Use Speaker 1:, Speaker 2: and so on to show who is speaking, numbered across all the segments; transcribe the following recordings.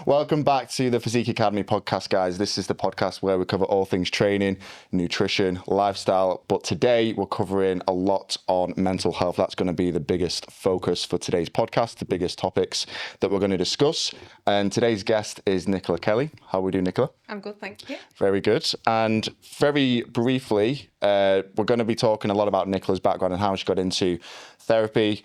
Speaker 1: Welcome back to the Physique Academy podcast, guys. This is the podcast where we cover all things training, nutrition, lifestyle. But today we're covering a lot on mental health. That's going to be the biggest focus for today's podcast, the biggest topics that we're going to discuss. And today's guest is Nicola Kelly. How are we doing, Nicola?
Speaker 2: I'm good, thank you.
Speaker 1: Very good. And very briefly, we're going to be talking a lot about Nicola's background and how she got into therapy,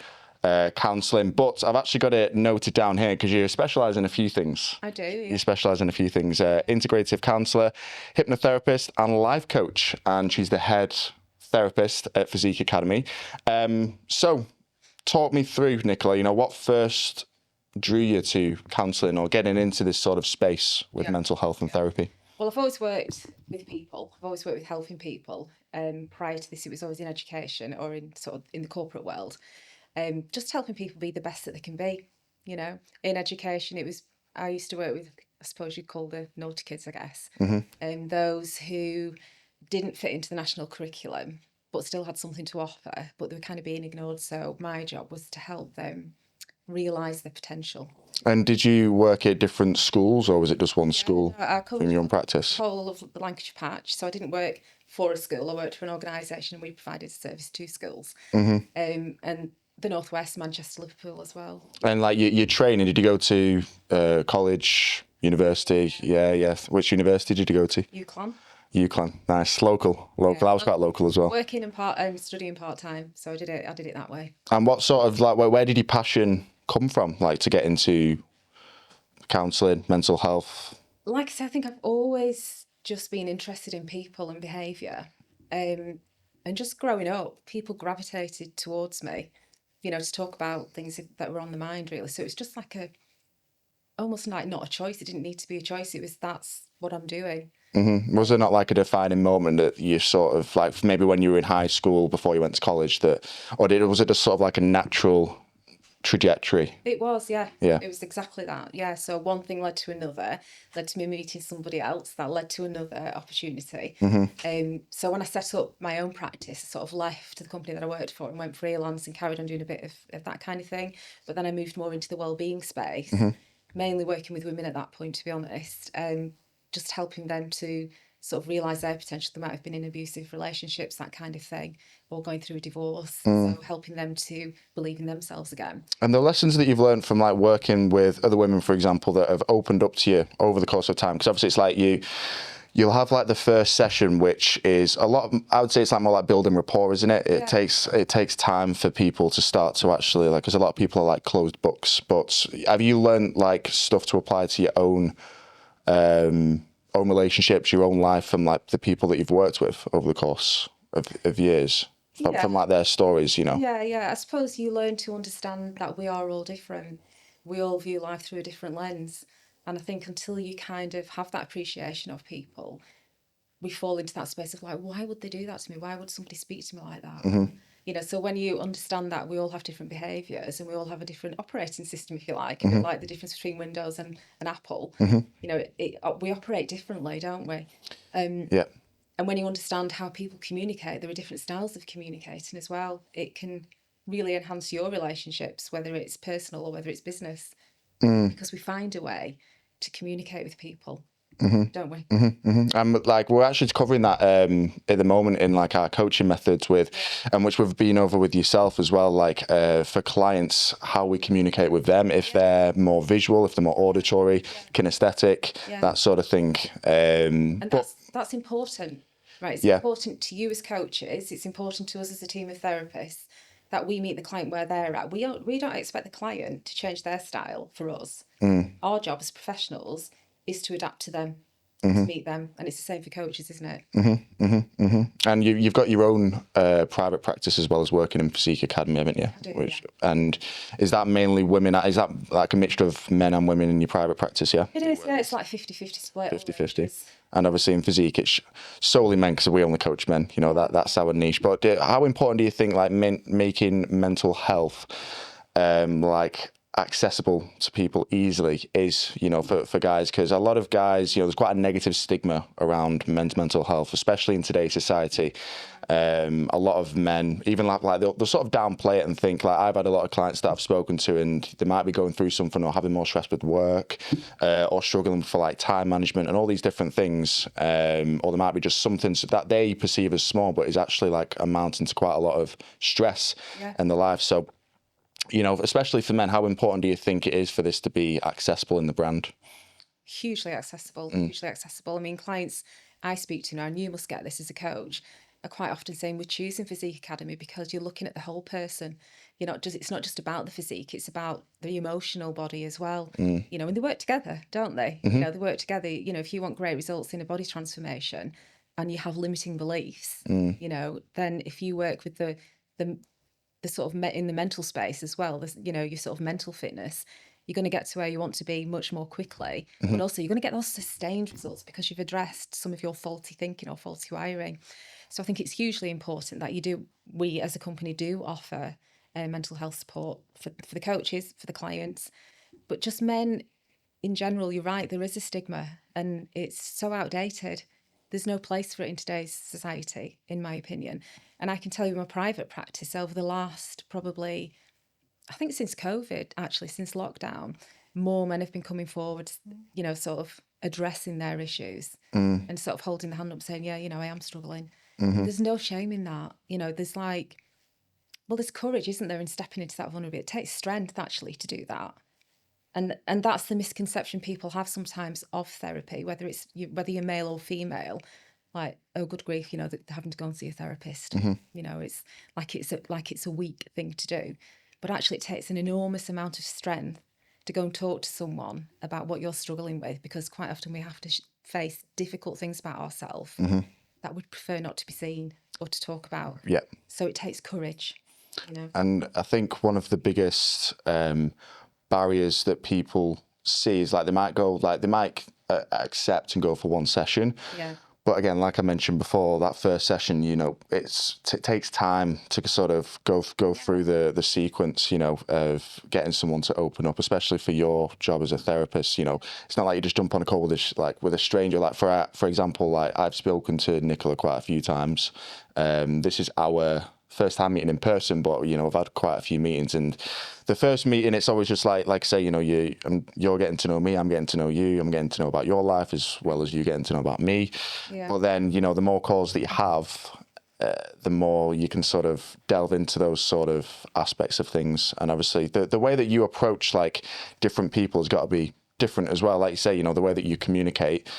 Speaker 1: counselling, but I've actually got it noted down here because you specialise in a few things.
Speaker 2: I do. Yeah.
Speaker 1: You specialise in a few things: integrative counsellor, hypnotherapist, and life coach. And she's the head therapist at Physique Academy. So, talk me through, Nicola. What first drew you to counselling or getting into this sort of space with mental health and therapy?
Speaker 2: Well, I've always worked with people. I've always worked with helping people. Prior to this, it was always in education or in the corporate world. Just helping people be the best that they can be, In education, I used to work with, I suppose you'd call the naughty kids, I guess. Mm-hmm. Those who didn't fit into the national curriculum, but still had something to offer, but they were kind of being ignored. So my job was to help them realise their potential.
Speaker 1: And did you work at different schools, or was it just one school in your own practice?
Speaker 2: Whole of the Lancashire patch. So I didn't work for a school. I worked for an organisation, and we provided service to schools. Mm-hmm. And the Northwest, Manchester, Liverpool as well. And
Speaker 1: your training, did you go to college, university? Yeah. Which university did you go to? UCLan. Nice. Local. Yeah. I was quite local as well.
Speaker 2: Working and studying part-time. So I did it that way.
Speaker 1: And what sort of, where did your passion come from, to get into counselling, mental health?
Speaker 2: Like I said, I think I've always just been interested in people and behaviour. And just growing up, people gravitated towards me, to talk about things that were on the mind, really. So it was just almost like not a choice. It didn't need to be a choice. That's what I'm doing.
Speaker 1: Mm-hmm. Was there not a defining moment that you sort of maybe when you were in high school before you went to college was it just sort of a natural trajectory?
Speaker 2: It was, yeah. It was exactly that. Yeah. So one thing led to another, led to me meeting somebody else, that led to another opportunity. Mm-hmm. So when I set up my own practice, I sort of left the company that I worked for and went freelance and carried on doing a bit of that kind of thing. But then I moved more into the wellbeing space, mainly working with women at that point, to be honest, just helping them to sort of realise their potential. They might have been in abusive relationships, that kind of thing, or going through a divorce. So helping them to believe in themselves again. And
Speaker 1: the lessons that you've learned from working with other women, for example, that have opened up to you over the course of time, because obviously it's you'll have the first session, which is a lot. I would say it's more like building rapport, isn't it? It takes time for people to start to actually because a lot of people are closed books. But have you learned stuff to apply to your own relationships, your own life, from the people that you've worked with over the course of years, from their stories,
Speaker 2: Yeah. I suppose you learn to understand that we are all different. We all view life through a different lens. And I think until you kind of have that appreciation of people, we fall into that space of why would they do that to me? Why would somebody speak to me like that? Mm-hmm. So when you understand that we all have different behaviours and we all have a different operating system, if you like, mm-hmm. like the difference between Windows and Apple, mm-hmm. We operate differently, don't we? And when you understand how people communicate, there are different styles of communicating as well. It can really enhance your relationships, whether it's personal or whether it's business, because we find a way to communicate with people. Mm-hmm. Don't we?
Speaker 1: Mm-hmm. Mm-hmm. We're actually covering that at the moment in our coaching methods and which we've been over with yourself as well. For clients, how we communicate with them, if they're more visual, if they're more auditory, kinesthetic, that sort of thing.
Speaker 2: And that's important, right? It's important to you as coaches. It's important to us as a team of therapists that we meet the client where they're at. We don't expect the client to change their style for us. Our job as professionals is to adapt to them, to meet them. And it's the same for coaches, isn't it?
Speaker 1: Mm-hmm, mm-hmm, mm-hmm. And you've got your own private practice as well as working in Physique Academy, haven't you?
Speaker 2: I do,
Speaker 1: And is that mainly women? Is that a mixture of men and women in your private practice, yeah?
Speaker 2: It is, yeah. It's 50-50 split.
Speaker 1: 50-50. And obviously in Physique, it's solely men because we only coach men. That's our niche. But how important do you think making mental health accessible to people easily is, you know, for guys, because a lot of guys, you know, there's quite a negative stigma around men's mental health, especially in today's society. A lot of men, even like they'll sort of downplay it and think, like, I've had a lot of clients that I've spoken to and they might be going through something or having more stress with work, or struggling for like time management and all these different things, or there might be just something that they perceive as small but is actually like amounting to quite a lot of stress in their life. So, you know, especially for men, how important do you think it is for this to be accessible in the brand?
Speaker 2: Hugely accessible, hugely accessible. I mean, clients I speak to now, and you must get this as a coach, are quite often saying we're choosing Physique Academy because you're looking at the whole person. It's not just about the physique, it's about the emotional body as well. You know, and they work together, don't they? You know, they work together. You know, if you want great results in a body transformation and you have limiting beliefs, you know, then if you work with the sort of in the mental space as well, you know, your sort of mental fitness, you're going to get to where you want to be much more quickly. But also you're going to get those sustained results because you've addressed some of your faulty thinking or faulty wiring. So I think it's hugely important that we as a company do offer mental health support for the coaches, for the clients, but just men in general. You're right, there is a stigma and it's so outdated. There's no place for it in today's society, in my opinion. And I can tell you in my private practice over the last probably, I think since COVID, actually, since lockdown, more men have been coming forward, you know, sort of addressing their issues and sort of holding the hand up saying, yeah, you know, I am struggling. There's no shame in that. You know, there's courage, isn't there, in stepping into that vulnerability. It takes strength actually to do that. And that's the misconception people have sometimes of therapy, whether you're male or female. Like, oh, good grief, you know, they're having to go and see a therapist. You know, it's like it's a weak thing to do. But actually, it takes an enormous amount of strength to go and talk to someone about what you're struggling with, because quite often we have to face difficult things about ourselves that we'd prefer not to be seen or to talk about.
Speaker 1: Yeah.
Speaker 2: So it takes courage, you know.
Speaker 1: And I think one of the biggest barriers that people see is like they might accept and go for one session.
Speaker 2: Yeah.
Speaker 1: But again, like I mentioned before, that first session, you know, it takes time to sort of go through the sequence, you know, of getting someone to open up, especially for your job as a therapist. You know, it's not like you just jump on a call with a stranger. Like for example, like I've spoken to Nicola quite a few times. This is our first time meeting in person, but you know, I've had quite a few meetings, and the first meeting, it's always just like say, you know, you're getting to know me, I'm getting to know you, I'm getting to know about your life as well as you getting to know about me.
Speaker 2: Yeah.
Speaker 1: But then, you know, the more calls that you have, the more you can sort of delve into those sort of aspects of things. And obviously the way that you approach like different people has got to be different as well. Like you say, you know, the way that you communicate,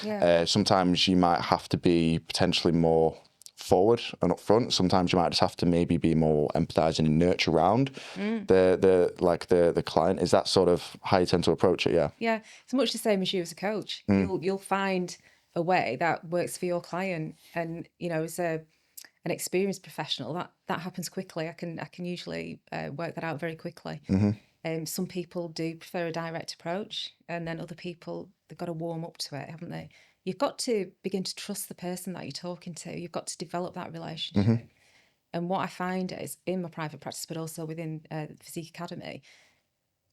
Speaker 1: sometimes you might have to be potentially more forward and upfront. Sometimes you might just have to maybe be more empathizing and nurture around the client. Is that sort of how you tend to approach it?
Speaker 2: Yeah, it's much the same as you as a coach. You'll find a way that works for your client, and you know, as an experienced professional, that happens quickly. I can usually work that out very quickly. Some people do prefer a direct approach, and then other people, they've got to warm up to it, haven't they? You've got to begin to trust the person that you're talking to. You've got to develop that relationship. And what I find is in my private practice, but also within the Physique Academy,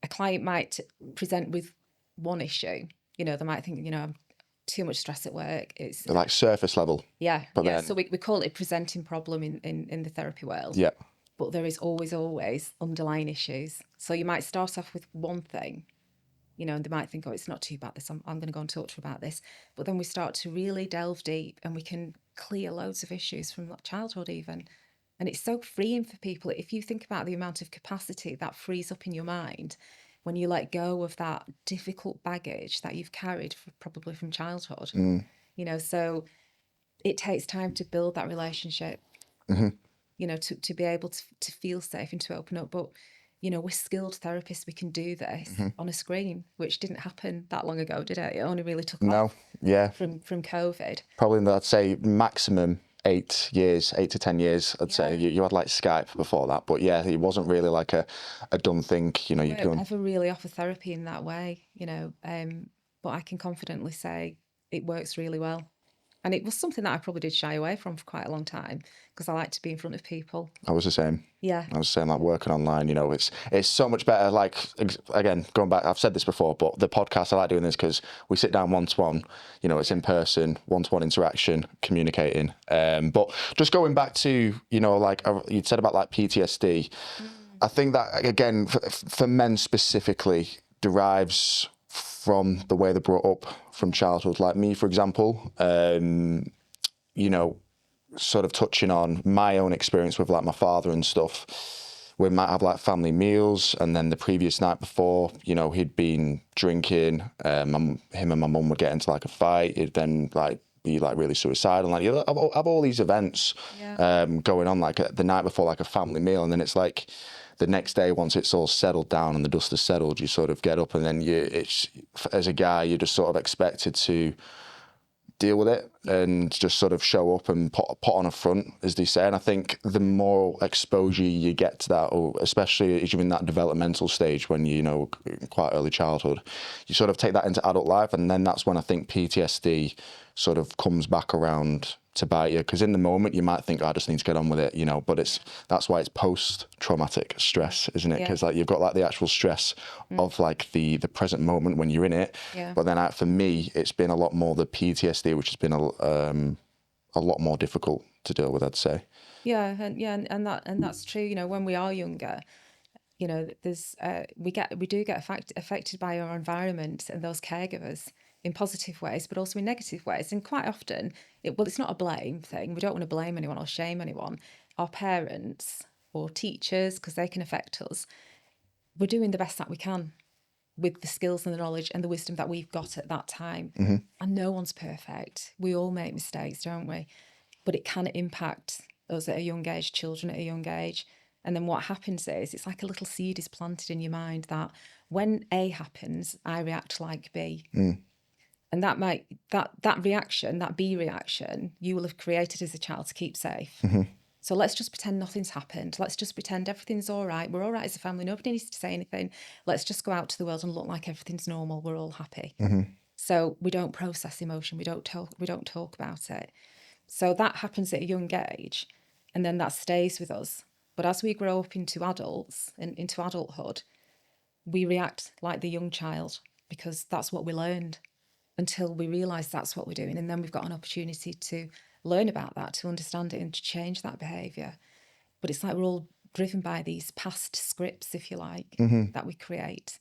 Speaker 2: a client might present with one issue. You know, they might think, you know, I'm too much stress at work. It's
Speaker 1: like surface level.
Speaker 2: Yeah.
Speaker 1: But
Speaker 2: yeah.
Speaker 1: then...
Speaker 2: So we call it a presenting problem in the therapy world.
Speaker 1: Yeah.
Speaker 2: But there is always underlying issues. So you might start off with one thing, you know, and they might think, oh, it's not too bad, this, I'm going to go and talk to you about this. But then we start to really delve deep and we can clear loads of issues from childhood even. And it's so freeing for people. If you think about the amount of capacity that frees up in your mind when you let go of that difficult baggage that you've carried probably from childhood, you know, so it takes time to build that relationship, you know, to be able to feel safe and to open up. But you know, we're skilled therapists. We can do this on a screen, which didn't happen that long ago, did it? It only really took off from COVID.
Speaker 1: Probably, I'd say maximum 8 to 10 years. I'd say you had like Skype before that, but yeah, it wasn't really like a done thing. You know, you don't
Speaker 2: ever really offer therapy in that way, you know. But I can confidently say it works really well. And it was something that I probably did shy away from for quite a long time because I like to be in front of people.
Speaker 1: I was the same.
Speaker 2: Yeah.
Speaker 1: I was saying, like, working online, you know, it's so much better. Like, again, going back, I've said this before, but the podcast, I like doing this because we sit down one-to-one, you know, it's in person, one-to-one interaction, communicating. But just going back to, you know, like you'd said about like PTSD, I think that, again, for men specifically, derives from the way they're brought up from childhood. Like me, for example, you know, sort of touching on my own experience with like my father and stuff. We might have like family meals, and then the previous night before, you know, he'd been drinking. Him and my mum would get into like a fight. He'd then like be like really suicidal. Like, you know, have all these events going on like the night before, like a family meal, and then it's like the next day, once it's all settled down and the dust has settled, you sort of get up, and then it's as a guy, you're just sort of expected to deal with it and just sort of show up and put on a front, as they say. And I think the more exposure you get to that, or especially as you're in that developmental stage when you know, quite early childhood, you sort of take that into adult life, and then that's when I think PTSD sort of comes back around to bite you, because in the moment you might think, I just need to get on with it, you know, but that's why it's post-traumatic stress, isn't it? Because like you've got like the actual stress of like the present moment when you're in it, but then for me it's been a lot more the PTSD, which has been a lot more difficult to deal with, I'd say.
Speaker 2: And that's true. You know, when we are younger, you know, there's we do get affected by our environment and those caregivers in positive ways, but also in negative ways. And quite often, it's not a blame thing. We don't want to blame anyone or shame anyone. Our parents or teachers, because they can affect us, we're doing the best that we can with the skills and the knowledge and the wisdom that we've got at that time. And no one's perfect. We all make mistakes, don't we? But it can impact us at a young age, children at a young age. And then what happens is it's like a little seed is planted in your mind that when A happens, I react like B. And that reaction, that B reaction, you will have created as a child to keep safe. So let's just pretend nothing's happened. Let's just pretend everything's all right. We're all right as a family. Nobody needs to say anything. Let's just go out to the world and look like everything's normal. We're all happy. So we don't process emotion. We don't talk about it. So that happens at a young age, and then that stays with us. But as we grow up into adults and into adulthood, we react like the young child because that's what we learned until we realise that's what we're doing. And then we've got an opportunity to learn about that, to understand it and to change that behaviour. But it's like we're all driven by these past scripts, if you like, that we create.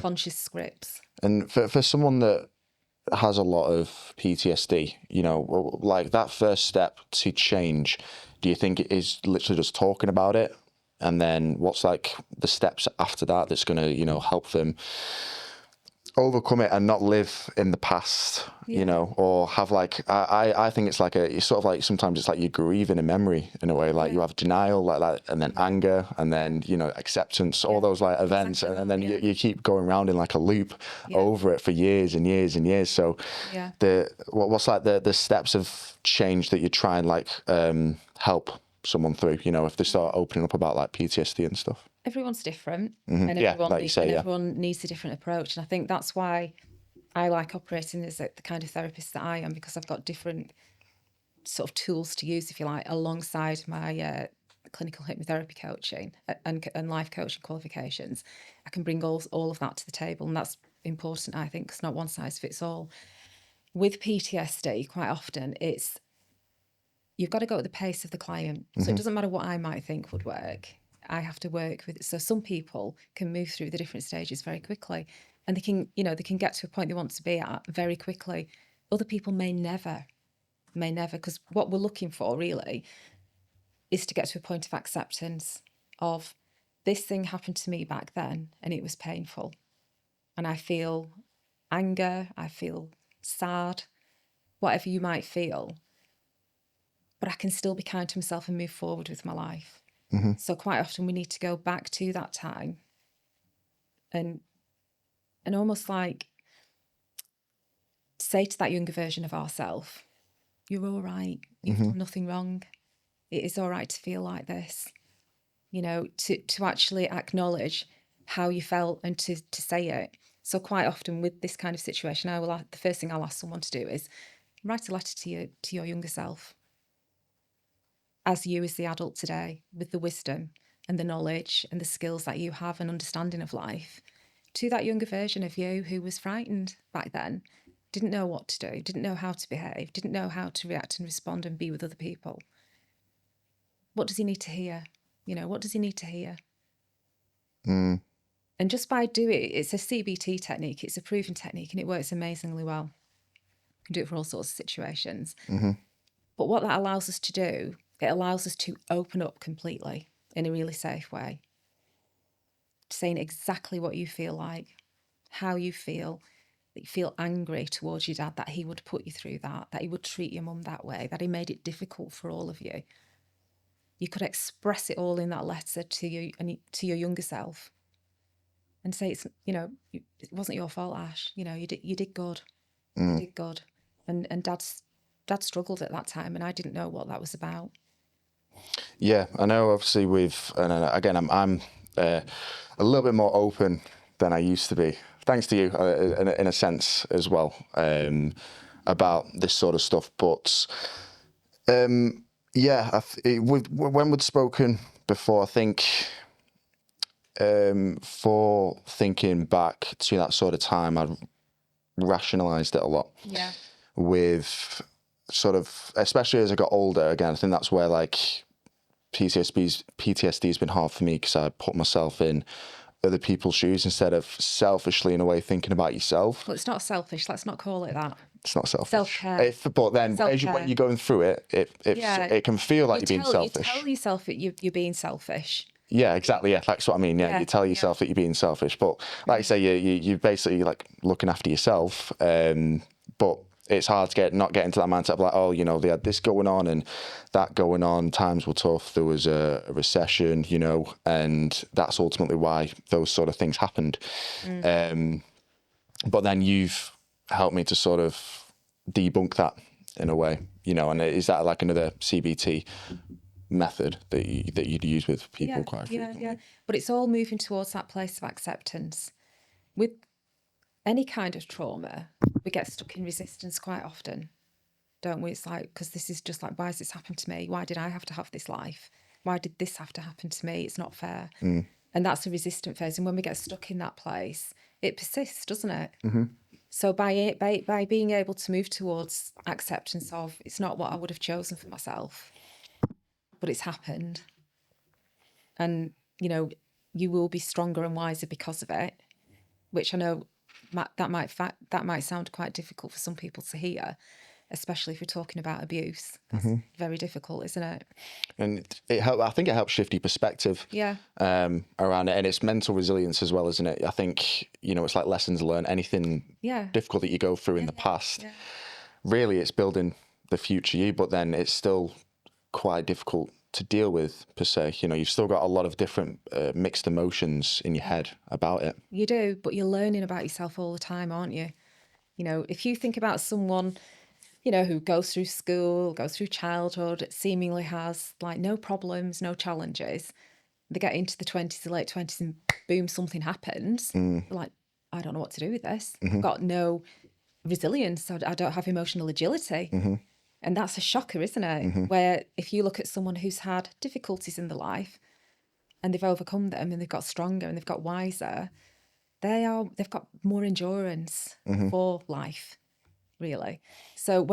Speaker 2: Conscious scripts.
Speaker 1: And for someone that has a lot of PTSD, you know, like that first step to change, do you think it is literally just talking about it? And then what's like the steps after that that's going to, you know, help them overcome it and not live in the past, you know, or have like, I think it's like it's sort of like, sometimes it's like you're grieving a memory in a way, like you have denial, like that, and then anger, and then, you know, acceptance, all those like events, and then you keep going around in like a loop over it for years and years and years. So what's like the steps of change that you try and like help someone through, you know, if they start opening up about like PTSD and stuff?
Speaker 2: Everyone's different, and everyone needs a different approach. And I think that's why I like operating as the kind of therapist that I am, because I've got different sort of tools to use, if you like, alongside my clinical hypnotherapy coaching and life coaching qualifications. I can bring all of that to the table, and that's important, I think, because not one size fits all. With PTSD, quite often you've got to go at the pace of the client. So it doesn't matter what I might think would work. I have to work with it. So some people can move through the different stages very quickly, and they can get to a point they want to be at very quickly. Other people may never, because what we're looking for really is to get to a point of acceptance of this thing happened to me back then and it was painful. And I feel anger, I feel sad, whatever you might feel, but I can still be kind to myself and move forward with my life. So quite often we need to go back to that time and almost like say to that younger version of ourselves, you're all right. You've done nothing wrong. It is all right to feel like this. You know, to actually acknowledge how you felt and to say it. So quite often with this kind of situation, the first thing I'll ask someone to do is Write a letter to your younger self, as you as the adult today, with the wisdom and the knowledge and the skills that you have and understanding of life, to that younger version of you who was frightened back then, didn't know what to do, didn't know how to behave, didn't know how to react and respond and be with other people. What does he need to hear? What does he need to hear? And just by doing it, it's a CBT technique, it's a proven technique, and it works amazingly well. You can do it for all sorts of situations. But what that allows us to do, it allows us to open up completely in a really safe way, saying exactly what you feel like, how you feel, that you feel angry towards your dad, that he would put you through that he would treat your mum that way, that he made it difficult for all of you. You could express it all in that letter to you and to your younger self, and say it wasn't your fault, Ash. You did good. You did good. And Dad struggled at that time, and I didn't know what that was about.
Speaker 1: Yeah, I know. Obviously, again, I'm a little bit more open than I used to be, thanks to you, in a sense as well, about this sort of stuff. But yeah, when we'd spoken before, I think for thinking back to that sort of time, I'd rationalised it a lot.
Speaker 2: Yeah.
Speaker 1: With sort of, especially as I got older, again, I think that's where like PTSD has been hard for me, because I put myself in other people's shoes instead of selfishly, in a way, thinking about yourself.
Speaker 2: Well, it's not selfish. Let's not call it that.
Speaker 1: It's not selfish.
Speaker 2: Self-care.
Speaker 1: But then, when you're going through it, it can feel like you're being selfish.
Speaker 2: You tell yourself that you're being selfish.
Speaker 1: Yeah, exactly. Yeah, that's what I mean. Yeah, you tell yourself that you're being selfish, but like you say, you're basically like looking after yourself. But it's hard to not get into that mindset of like, oh, they had this going on and that going on. Times were tough. There was a recession, and that's ultimately why those sort of things happened. But then you've helped me to sort of debunk that in a way, and is that like another CBT method that you'd use with people quite frequently?
Speaker 2: Yeah. But it's all moving towards that place of acceptance. With any kind of trauma, we get stuck in resistance quite often, don't we? It's like, because this is just like, why has this happened to me? Why did I have to have this life? Why did this have to happen to me? It's not fair. And that's a resistant phase. And when we get stuck in that place, it persists, doesn't it? So by being able to move towards acceptance of, it's not what I would have chosen for myself, but it's happened. And, you will be stronger and wiser because of it, which I know that might sound quite difficult for some people to hear, especially if you're talking about abuse. It's very difficult, isn't it?
Speaker 1: And I think it helps shift your perspective around it, and it's mental resilience as well, isn't it? I think, it's like lessons learned. Anything difficult that you go through in the past, really it's building the future you, but then it's still quite difficult to deal with, per se. You've still got a lot of different mixed emotions in your head about it.
Speaker 2: You do, but you're learning about yourself all the time, aren't you? If you think about someone, who goes through school, goes through childhood, seemingly has like no problems, no challenges, they get into the 20s, the late 20s, and boom, something happens. They're like, I don't know what to do with this. I've got no resilience. I don't have emotional agility. And that's a shocker, isn't it? Where if you look at someone who's had difficulties in their life and they've overcome them and they've got stronger and they've got wiser, they've got more endurance for life, really. So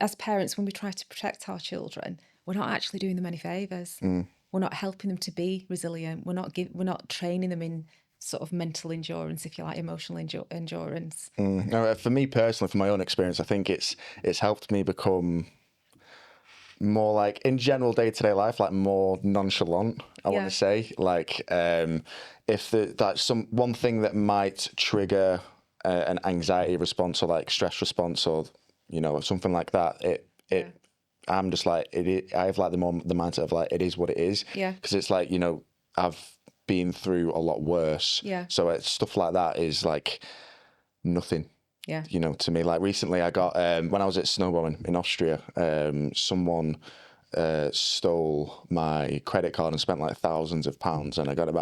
Speaker 2: as parents, when we try to protect our children, we're not actually doing them any favours. We're not helping them to be resilient. We're not training them in sort of mental endurance, if you like, emotional endurance.
Speaker 1: No, for me personally, from my own experience, I think it's helped me become more like, in general day-to-day life, like more nonchalant, I want to say. Like, if that's one thing that might trigger an anxiety response or like stress response or, something like that, I'm just like, I have like the mindset of like, it is what it is.
Speaker 2: Yeah.
Speaker 1: Because it's like, I've been through a lot worse.
Speaker 2: Yeah.
Speaker 1: So stuff like that is like nothing.
Speaker 2: Yeah.
Speaker 1: To me, like recently I got, when I was at snowboarding in Austria, someone stole my credit card and spent like thousands of pounds, and I got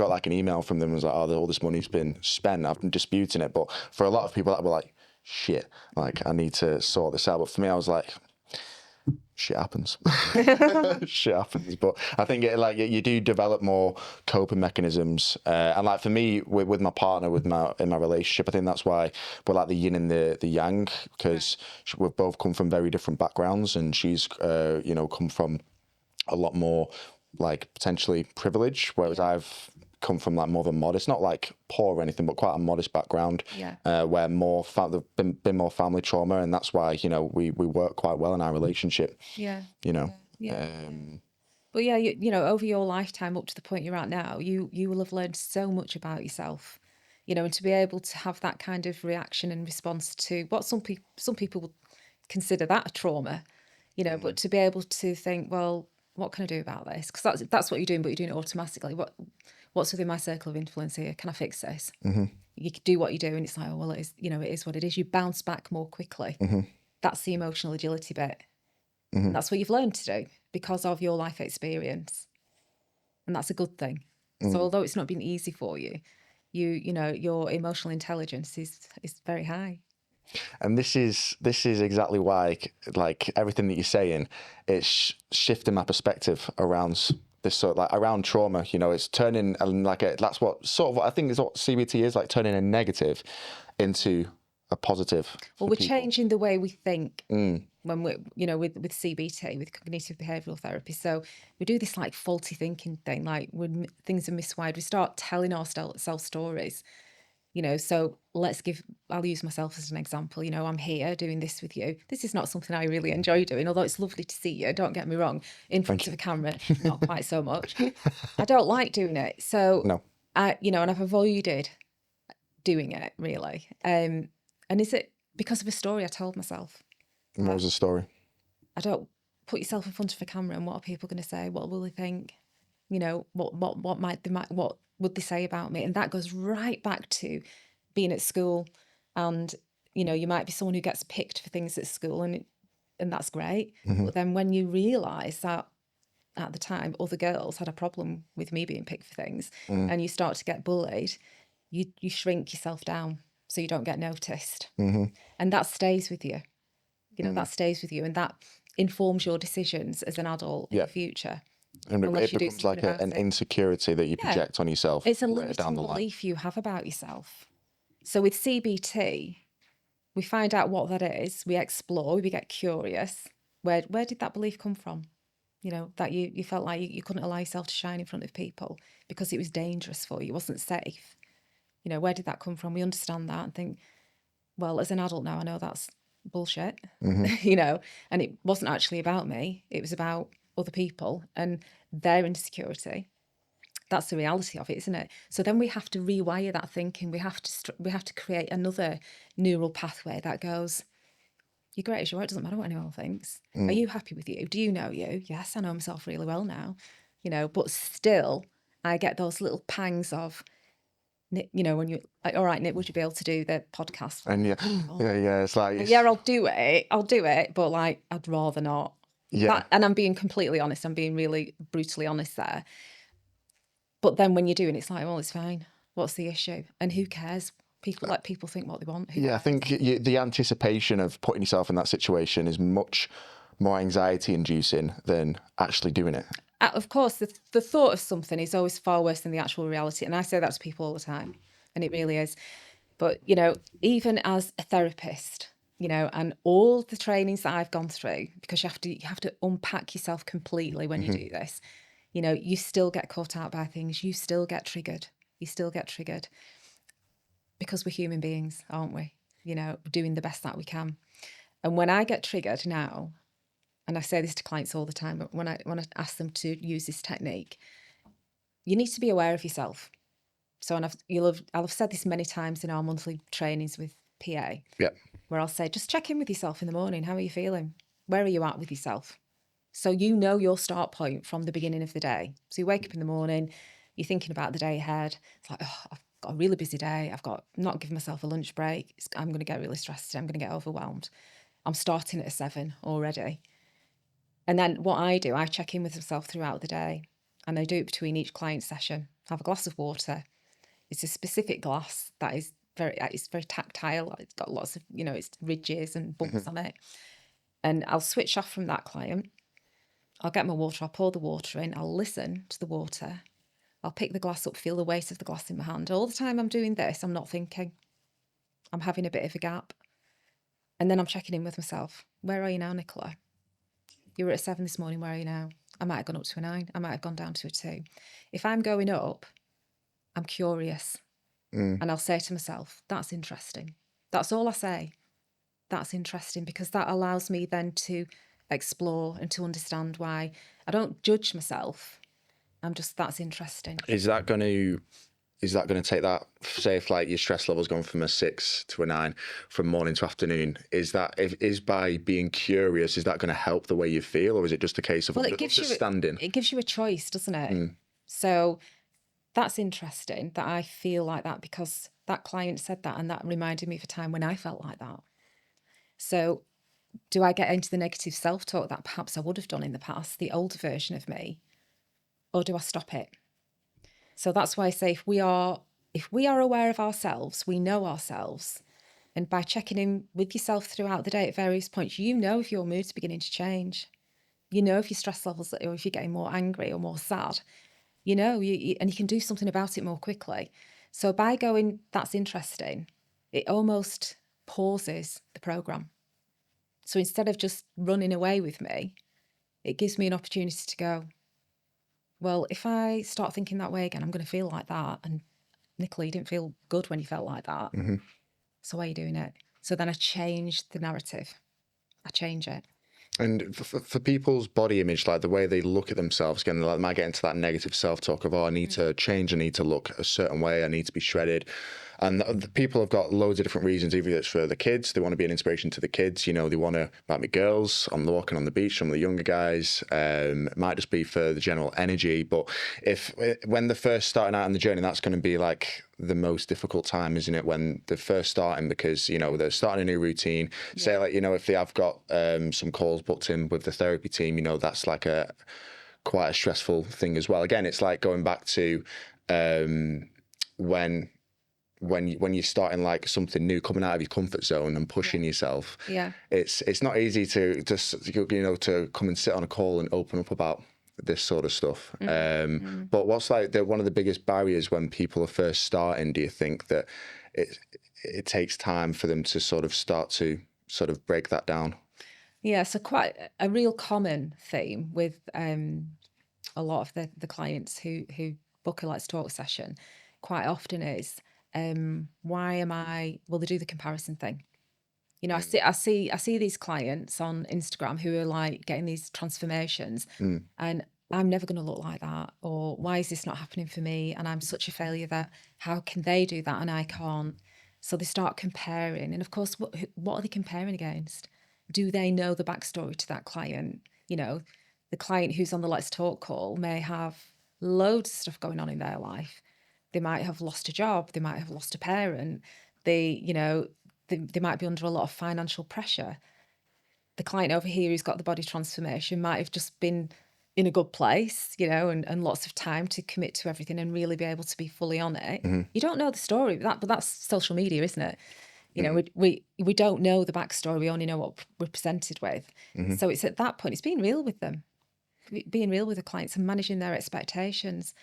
Speaker 1: like an email from them, was like, oh, all this money's been spent. I've been disputing it, but for a lot of people that were like shit, like I need to sort this out. But for me, I was like, shit happens. Shit happens. But I think you do develop more coping mechanisms. And like for me, with my partner, in my relationship, I think that's why we're like the yin and the yang, because we've both come from very different backgrounds, and she's come from a lot more like potentially privilege, whereas I've come from like more of a modest, not like poor or anything, but quite a modest background, where there've been more family trauma, and that's why we work quite well in our relationship.
Speaker 2: But over your lifetime up to the point you're at now, you will have learned so much about yourself, and to be able to have that kind of reaction and response to what some people would consider that a trauma, but to be able to think, well, what can I do about this? Because that's what you're doing, but you're doing it automatically. What's within my circle of influence here? Can I fix this? You can do what you do, and it's like, oh well, it is what it is. You bounce back more quickly. That's the emotional agility bit. That's what you've learned to do because of your life experience, and that's a good thing. So although it's not been easy for you, your emotional intelligence is very high.
Speaker 1: And this is exactly why, like everything that you're saying, it's shifting my perspective around this sort of like around trauma. It's turning that's what I think is what CBT is, like turning a negative into a positive.
Speaker 2: Well, we're changing the way we think when we're with CBT, with cognitive behavioural therapy. So we do this like faulty thinking thing, like when things are miswired, we start telling ourselves stories. So I'll use myself as an example. I'm here doing this with you. This is not something I really enjoy doing, although it's lovely to see you. Don't get me wrong. In front of a camera, not quite so much. I don't like doing it. So,
Speaker 1: no.
Speaker 2: and I've avoided doing it really. And is it because of a story I told myself?
Speaker 1: And what was the story?
Speaker 2: I don't put yourself in front of a camera and what are people going to say? What will they think? What would they say about me? And that goes right back to being at school, and you might be someone who gets picked for things at school, and that's great. But then when you realise that at the time other girls had a problem with me being picked for things, and you start to get bullied, you shrink yourself down so you don't get noticed, and that stays with you. That stays with you, and that informs your decisions as an adult in the future.
Speaker 1: And it becomes like an insecurity that you project on yourself.
Speaker 2: It's a limiting belief you have about yourself. So with CBT, we find out what that is, we explore, we get curious. Where did that belief come from? That you felt like you couldn't allow yourself to shine in front of people because it was dangerous for you, it wasn't safe. Where did that come from? We understand that and think, well, as an adult now, I know that's bullshit, and it wasn't actually about me. It was about other people and their insecurity. That's the reality of it, isn't it? So then we have to rewire that thinking. We have to create another neural pathway that goes, you're great as you are, it doesn't matter what anyone thinks. Are you happy with you? Do you know you? Yes, I know myself really well now, but still I get those little pangs of, when you're like, all right, Nick, would you be able to do the podcast?
Speaker 1: And it's like...
Speaker 2: Yeah, I'll do it, but like, I'd rather not. Yeah. And I'm being completely honest. I'm being really brutally honest there. But then when you're doing it, it's like, well, it's fine. What's the issue? And who cares? People let people think what they want. Who cares?
Speaker 1: I think the anticipation of putting yourself in that situation is much more anxiety inducing than actually doing it.
Speaker 2: Of course, the thought of something is always far worse than the actual reality. And I say that to people all the time. And it really is. But, even as a therapist, and all the trainings that I've gone through, because you have to unpack yourself completely when you do this. You still get caught out by things. You still get triggered. Because we're human beings, aren't we? Doing the best that we can. And when I get triggered now, and I say this to clients all the time, but when I ask them to use this technique, you need to be aware of yourself. So, and I'll have said this many times in our monthly trainings with PA, where I'll say, just check in with yourself in the morning. How are you feeling? Where are you at with yourself? So your start point from the beginning of the day. So you wake up in the morning, you're thinking about the day ahead. It's like, oh, I've got a really busy day. I've got not given myself a lunch break. I'm going to get really stressed. I'm going to get overwhelmed. I'm starting at 7 already. And then what I do, I check in with myself throughout the day, and I do it between each client session. I have a glass of water. It's a specific glass that is it's very tactile. It's got lots of, it's ridges and bumps on it. And I'll switch off from that client. I'll get my water, I'll pour the water in, I'll listen to the water. I'll pick the glass up, feel the weight of the glass in my hand. All the time I'm doing this, I'm not thinking. I'm having a bit of a gap. And then I'm checking in with myself. Where are you now, Nicola? You were at 7 this morning, where are you now? I might have gone up to a 9. I might have gone down to a 2. If I'm going up, I'm curious. And I'll say to myself, that's interesting. That's all I say. That's interesting, because that allows me then to explore and to understand why. I don't judge myself. I'm just, that's interesting.
Speaker 1: Is that going to take that, say if like your stress level's gone from a 6 to a 9 from morning to afternoon, is by being curious, is that going to help the way you feel, or is it just a case of understanding?
Speaker 2: It gives you a choice, doesn't it? So that's interesting that I feel like that, because that client said that, and that reminded me of a time when I felt like that. So do I get into the negative self-talk that perhaps I would have done in the past, the older version of me, or do I stop it? So that's why I say if we are aware of ourselves, we know ourselves, and by checking in with yourself throughout the day at various points, if your mood's beginning to change, if your stress levels, or if you're getting more angry or more sad, and you can do something about it more quickly. So by going, that's interesting, it almost pauses the program. So instead of just running away with me, it gives me an opportunity to go, well, if I start thinking that way again, I'm going to feel like that. And Nicola, you didn't feel good when you felt like that. So why are you doing it? So then I change the narrative. I change it.
Speaker 1: And for people's body image, like the way they look at themselves, again, they might get into that negative self-talk of, I need to change, I need to look a certain way, I need to be shredded. And the people have got loads of different reasons. Either it's for the kids, they want to be an inspiration to the kids. They want to, might be girls, I'm walking on the beach, some of the younger guys. It might just be for the general energy. But when they're first starting out on the journey, that's going to be like the most difficult time, isn't it? When they're first starting, because, they're starting a new routine. Yeah. Say like, if they have got some calls booked in with the therapy team, that's like quite a stressful thing as well. Again, it's like going back to when you're starting like something new, coming out of your comfort zone and pushing yourself.
Speaker 2: Yeah.
Speaker 1: It's not easy to just, to come and sit on a call and open up about this sort of stuff. But what's like one of the biggest barriers when people are first starting, do you think that it takes time for them to sort of start to sort of break that down?
Speaker 2: Yeah, so quite a real common theme with a lot of the clients who book a Let's Talk session quite often is, why am I, well, they do the comparison thing. I see these clients on Instagram who are like getting these transformations and I'm never going to look like that, or why is this not happening for me? And I'm such a failure that how can they do that and I can't? So they start comparing. And of course, what are they comparing against? Do they know the backstory to that client? The client who's on the Let's Talk call may have loads of stuff going on in their life. They might have lost a job. They might have lost a parent. They might be under a lot of financial pressure. The client over here who's got the body transformation might have just been in a good place, and lots of time to commit to everything and really be able to be fully on it. You don't know the story, but that's social media, isn't it? We don't know the backstory. We only know what we're presented with. So it's at that point, it's being real with them, being real with the clients and managing their expectations.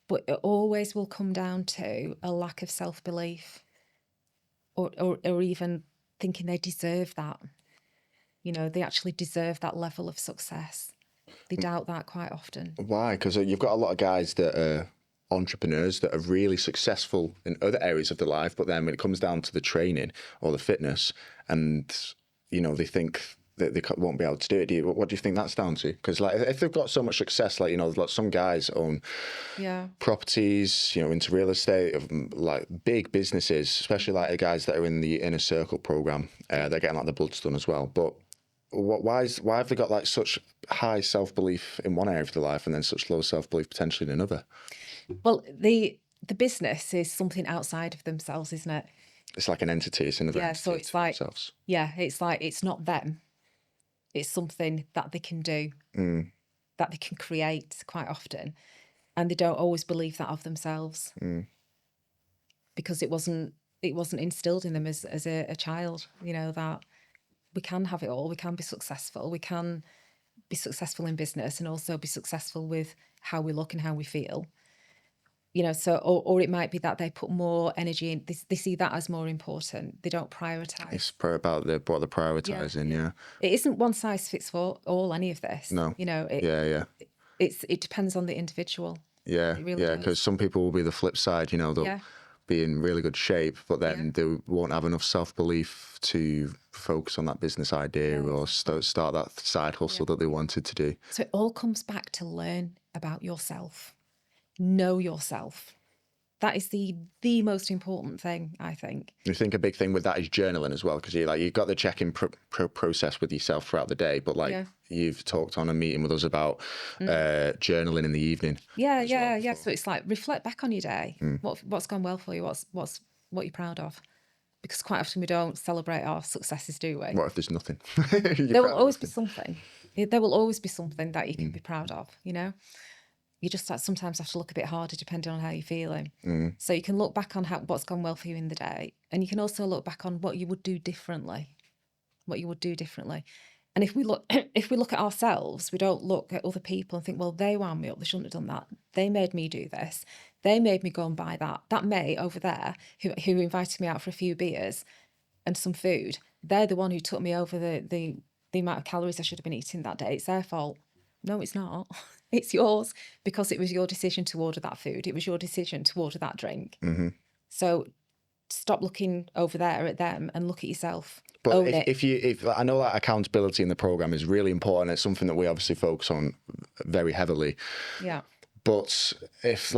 Speaker 2: But it always will come down to a lack of self-belief or even thinking they deserve that. They actually deserve that level of success. They doubt that quite often.
Speaker 1: Why? Because you've got a lot of guys that are entrepreneurs that are really successful in other areas of their life, but then when it comes down to the training or the fitness, and they think that they won't be able to do it. What do you think that's down to? Because like if they've got so much success, like like some guys own properties, into real estate, like big businesses, especially like the guys that are in the Inner Circle program. They're getting like the bloods done as well, but. Why have they got like such high self-belief in one area of their life and then such low self-belief potentially in another?
Speaker 2: Well, the business is something outside of themselves, isn't it?
Speaker 1: It's like an entity. It's another entity.
Speaker 2: So it's like
Speaker 1: themselves.
Speaker 2: It's like it's not them. It's something that they can do, that they can create quite often, and they don't always believe that of themselves because it wasn't it wasn't instilled in them as a child, you know, that we can have it all, we can be successful, we can be successful in business and also be successful with how we look and how we feel. You know, so, or it might be that they put more energy in, they see that as more important. They don't prioritise.
Speaker 1: It's about what they're prioritising, yeah.
Speaker 2: It isn't one size fits for all, any of this.
Speaker 1: No.
Speaker 2: You know, it depends on the individual.
Speaker 1: Yeah,
Speaker 2: really
Speaker 1: yeah, because some people will be the flip side, you know, they'll be in really good shape, but then they won't have enough self-belief to focus on that business idea or start that side hustle that they wanted to do.
Speaker 2: So it all comes back to learn about yourself. Know yourself. That is the most important thing, I think.
Speaker 1: I think a big thing with that is journaling as well, because you've got the check-in process with yourself throughout the day, but you've talked on a meeting with us about journaling in the evening.
Speaker 2: Yeah. So it's like reflect back on your day. What's gone well for you? What you're proud of? Because quite often we don't celebrate our successes, do we?
Speaker 1: What if there's nothing?
Speaker 2: There will always be something. There will always be something that you can be proud of, you know? You just sometimes have to look a bit harder depending on how you're feeling. So you can look back on what's gone well for you in the day, and you can also look back on what you would do differently. And if we look at ourselves, we don't look at other people and think, well, they wound me up, they shouldn't have done that. They made me do this. They made me go and buy that. That mate over there who invited me out for a few beers and some food, they're the one who took me over the amount of calories I should have been eating that day. It's their fault. No, it's not. It's yours, because it was your decision to order that food. It was your decision to order that drink. So stop looking over there at them and look at yourself.
Speaker 1: But if I know that accountability in the program is really important, it's something that we obviously focus on very heavily.
Speaker 2: Yeah.
Speaker 1: But if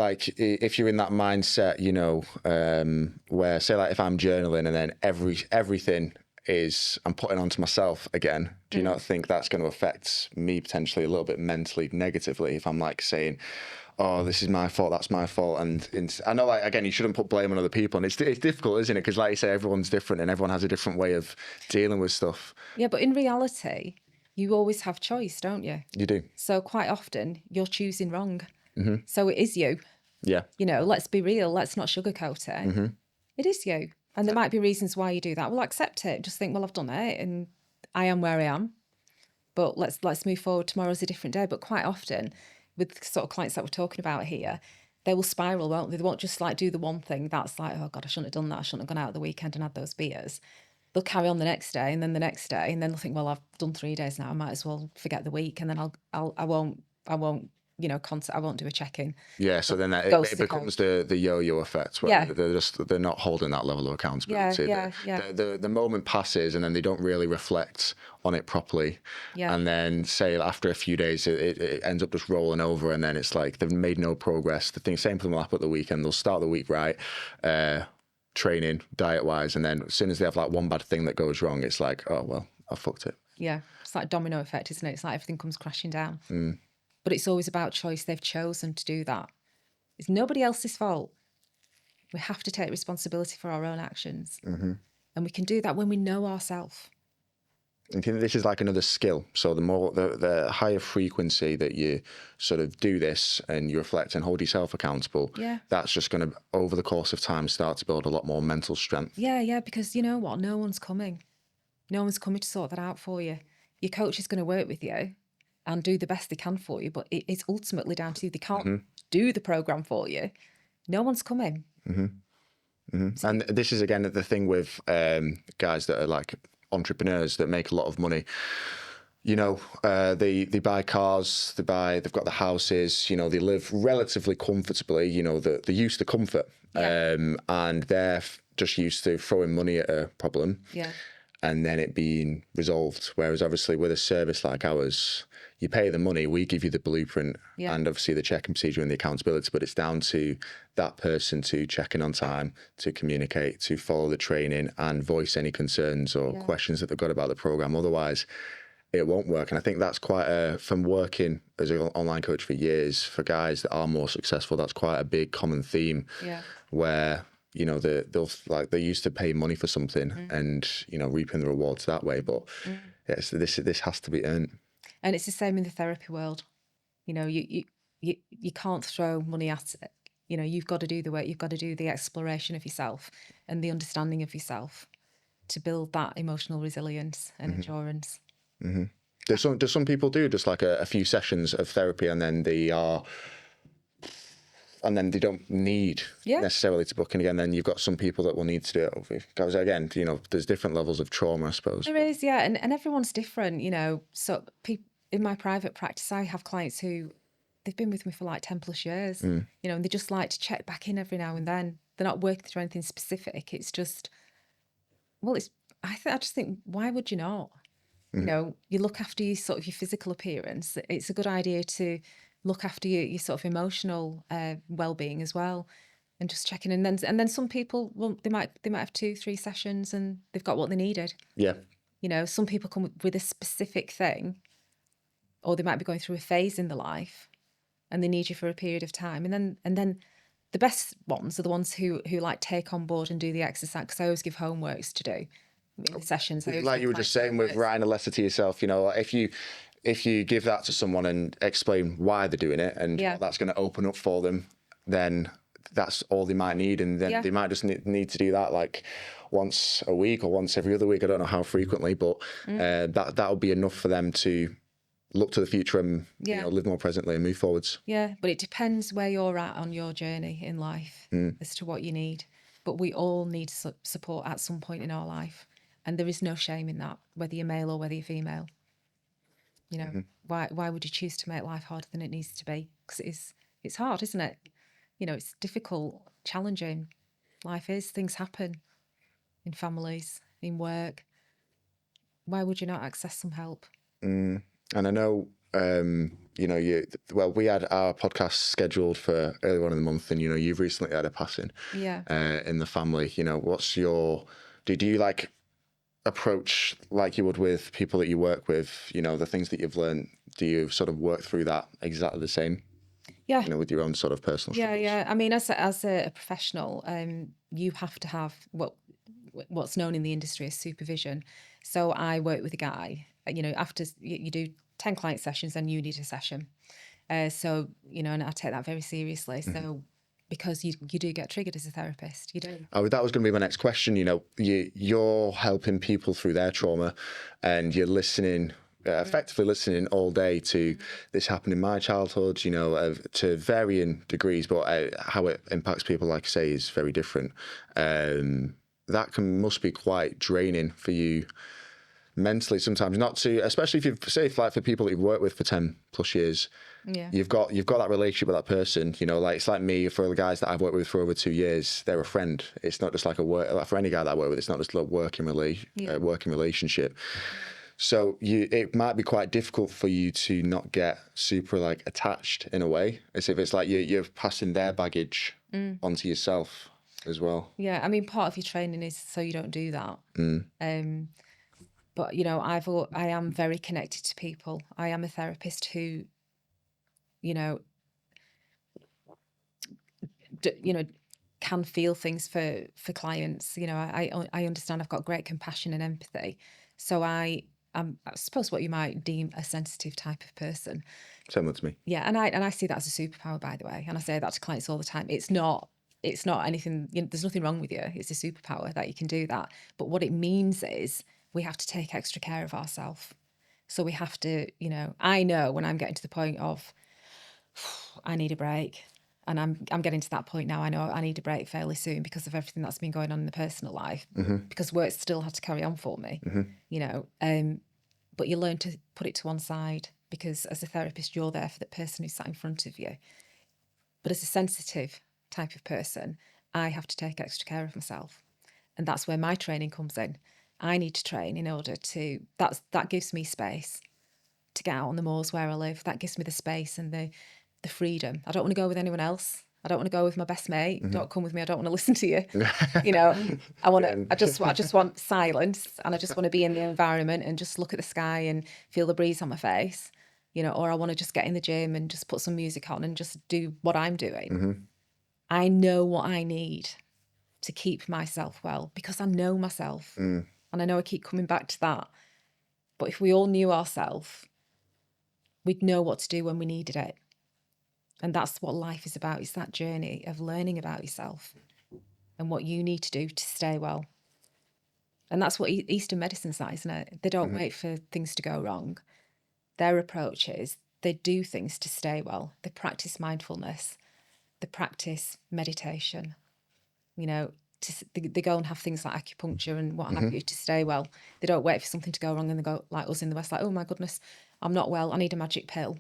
Speaker 1: you're in that mindset, you know, where say like if I'm journaling and then everything I'm putting onto myself again, do you not think that's going to affect me potentially a little bit mentally negatively if I'm like saying, oh, this is my fault, that's my fault, and I know, like, again, you shouldn't put blame on other people, and it's difficult, isn't it? Because like you say, everyone's different and everyone has a different way of dealing with stuff.
Speaker 2: Yeah, but in reality, you always have choice, don't you?
Speaker 1: You do.
Speaker 2: So quite often you're choosing wrong. So it is you.
Speaker 1: Yeah.
Speaker 2: You know, let's be real. Let's not sugarcoat it. It is you. And there might be reasons why you do that. Well, accept it. Just think, well, I've done it and I am where I am. But let's move forward. Tomorrow's a different day. But quite often, with sort of clients that we're talking about here, they will spiral, won't they? They won't just like do the one thing that's like, oh God, I shouldn't have done that. I shouldn't have gone out at the weekend and had those beers. They'll carry on the next day and then the next day, and then they'll think, well, I've done 3 days now. I might as well forget the week, and then I won't you know, I won't do a check-in.
Speaker 1: Yeah, so then it becomes the yo-yo effect where they're not holding that level of accountability.
Speaker 2: Yeah.
Speaker 1: The moment passes and then they don't really reflect on it properly.
Speaker 2: Yeah.
Speaker 1: And then say after a few days it ends up just rolling over, and then it's like they've made no progress. The same thing will happen at the weekend. They'll start the week right, training, diet-wise, and then as soon as they have like one bad thing that goes wrong, it's like, oh, well, I fucked it.
Speaker 2: Yeah, it's like domino effect, isn't it? It's like everything comes crashing down. But it's always about choice. They've chosen to do that. It's nobody else's fault. We have to take responsibility for our own actions. And we can do that when we know ourselves.
Speaker 1: I think this is like another skill. So the higher frequency that you sort of do this and you reflect and hold yourself accountable, that's just going to, over the course of time, start to build a lot more mental strength.
Speaker 2: Yeah, because you know what? No one's coming. No one's coming to sort that out for you. Your coach is going to work with you and do the best they can for you, but it's ultimately down to you. They can't do the program for you. No one's coming.
Speaker 1: And this is, again, the thing with guys that are like entrepreneurs that make a lot of money. You know, they buy cars, they've got the houses, you know, they live relatively comfortably, you know, they're used to comfort. And they're just used to throwing money at a problem and then it being resolved. Whereas obviously with a service like ours, you pay the money, we give you the blueprint and obviously the check-in procedure and the accountability, but it's down to that person to check in on time, to communicate, to follow the training and voice any concerns or questions that they've got about the program. Otherwise, it won't work. And I think that's from working as an online coach for years, for guys that are more successful, that's quite a big common theme where, you know, they're used to paying money for something and, you know, reaping the rewards that way. But yes, this has to be earned.
Speaker 2: And it's the same in the therapy world. You know, you can't throw money at You know, you've got to do the work, you've got to do the exploration of yourself and the understanding of yourself to build that emotional resilience and endurance.
Speaker 1: Do some people do just like a few sessions of therapy and then they don't need necessarily to book in again? Then you've got some people that will need to do it. Because again, you know, there's different levels of trauma, I suppose.
Speaker 2: There is, yeah, and everyone's different, you know. So in my private practice, I have clients who they've been with me for like 10 plus years, you know, and they just like to check back in every now and then. They're not working through anything specific. It's just, well, I just think, why would you not? You know, you look after your sort of your physical appearance. It's a good idea to look after your sort of emotional well-being as well, and just checking. And then some people, well, they might have 2-3 sessions and they've got what they needed.
Speaker 1: Yeah.
Speaker 2: You know, some people come with a specific thing, or they might be going through a phase in their life, and they need you for a period of time. And then the best ones are the ones who like take on board and do the exercise, because I always give homeworks to do in the sessions.
Speaker 1: Like you were just saying with writing a letter to yourself, you know, if you give that to someone and explain why they're doing it and what that's going to open up for them, then that's all they might need. And then they might just need to do that like once a week or once every other week. I don't know how frequently, but that'll be enough for them to look to the future and you know, live more presently and move forwards.
Speaker 2: Yeah, but it depends where you're at on your journey in life as to what you need. But we all need support at some point in our life. And there is no shame in that, whether you're male or whether you're female. You know, why would you choose to make life harder than it needs to be? Because it's hard, isn't it? You know, it's difficult, challenging. Life is, things happen in families, in work. Why would you not access some help?
Speaker 1: And I know, you know, we had our podcast scheduled for earlier on in the month, and, you know, you've recently had a passing in the family. You know, do you like approach like you would with people that you work with, you know, the things that you've learned, do you sort of work through that exactly the same?
Speaker 2: Yeah.
Speaker 1: You know, with your own sort of personal struggles?
Speaker 2: Yeah. I mean, as a professional, you have to have what's known in the industry as supervision. So I work with a guy, you know, after you do 10 client sessions, then you need a session. So, you know, and I take that very seriously. So because you do get triggered as a therapist, you do.
Speaker 1: Oh, that was going to be my next question. You know, you're helping people through their trauma and you're listening, effectively listening all day to this happened in my childhood, you know, to varying degrees, but how it impacts people, like I say, is very different. That must be quite draining for you mentally sometimes, not to, especially if you've, say, like for people that you've worked with for 10 plus years, you've got that relationship with that person, you know, like it's like me, for the guys that I've worked with for over 2 years, they're a friend. It's not just like like for any guy that I work with, it's not just a working relationship. So it might be quite difficult for you to not get super like attached in a way, as if it's like you're passing their baggage onto yourself as well.
Speaker 2: Yeah, I mean, part of your training is so you don't do that. But, you know, I am very connected to people. I am a therapist who, you know, can feel things for clients. You know, I understand. I've got great compassion and empathy. So I'm, I suppose, what you might deem a sensitive type of person.
Speaker 1: Similar to me.
Speaker 2: Yeah, and I see that as a superpower, by the way. And I say that to clients all the time. It's not anything. You know, there's nothing wrong with you. It's a superpower that you can do that. But what it means is we have to take extra care of ourselves. So we have to, you know, I know when I'm getting to the point of I need a break, and I'm getting to that point now. I know I need a break fairly soon because of everything that's been going on in the personal life, because work still had to carry on for me, you know. But you learn to put it to one side, because as a therapist, you're there for the person who's sat in front of you. But as a sensitive type of person, I have to take extra care of myself. And that's where my training comes in. I need to train in order to, that gives me space to get out on the moors where I live. That gives me the space and the freedom. I don't want to go with anyone else. I don't want to go with my best mate. Don't come with me. I don't want to listen to you. You know, I just want silence, and I just want to be in the environment and just look at the sky and feel the breeze on my face, you know, or I want to just get in the gym and just put some music on and just do what I'm doing. I know what I need to keep myself well, because I know myself. And I know I keep coming back to that. But if we all knew ourselves, we'd know what to do when we needed it. And that's what life is about. It's that journey of learning about yourself and what you need to do to stay well. And that's what Eastern medicine's like, isn't it? They don't wait for things to go wrong. Their approach is they do things to stay well. They practice mindfulness. They practice meditation. You know, they go and have things like acupuncture and what have you to stay well. They don't wait for something to go wrong and they go like us in the West, like, oh my goodness, I'm not well. I need a magic pill.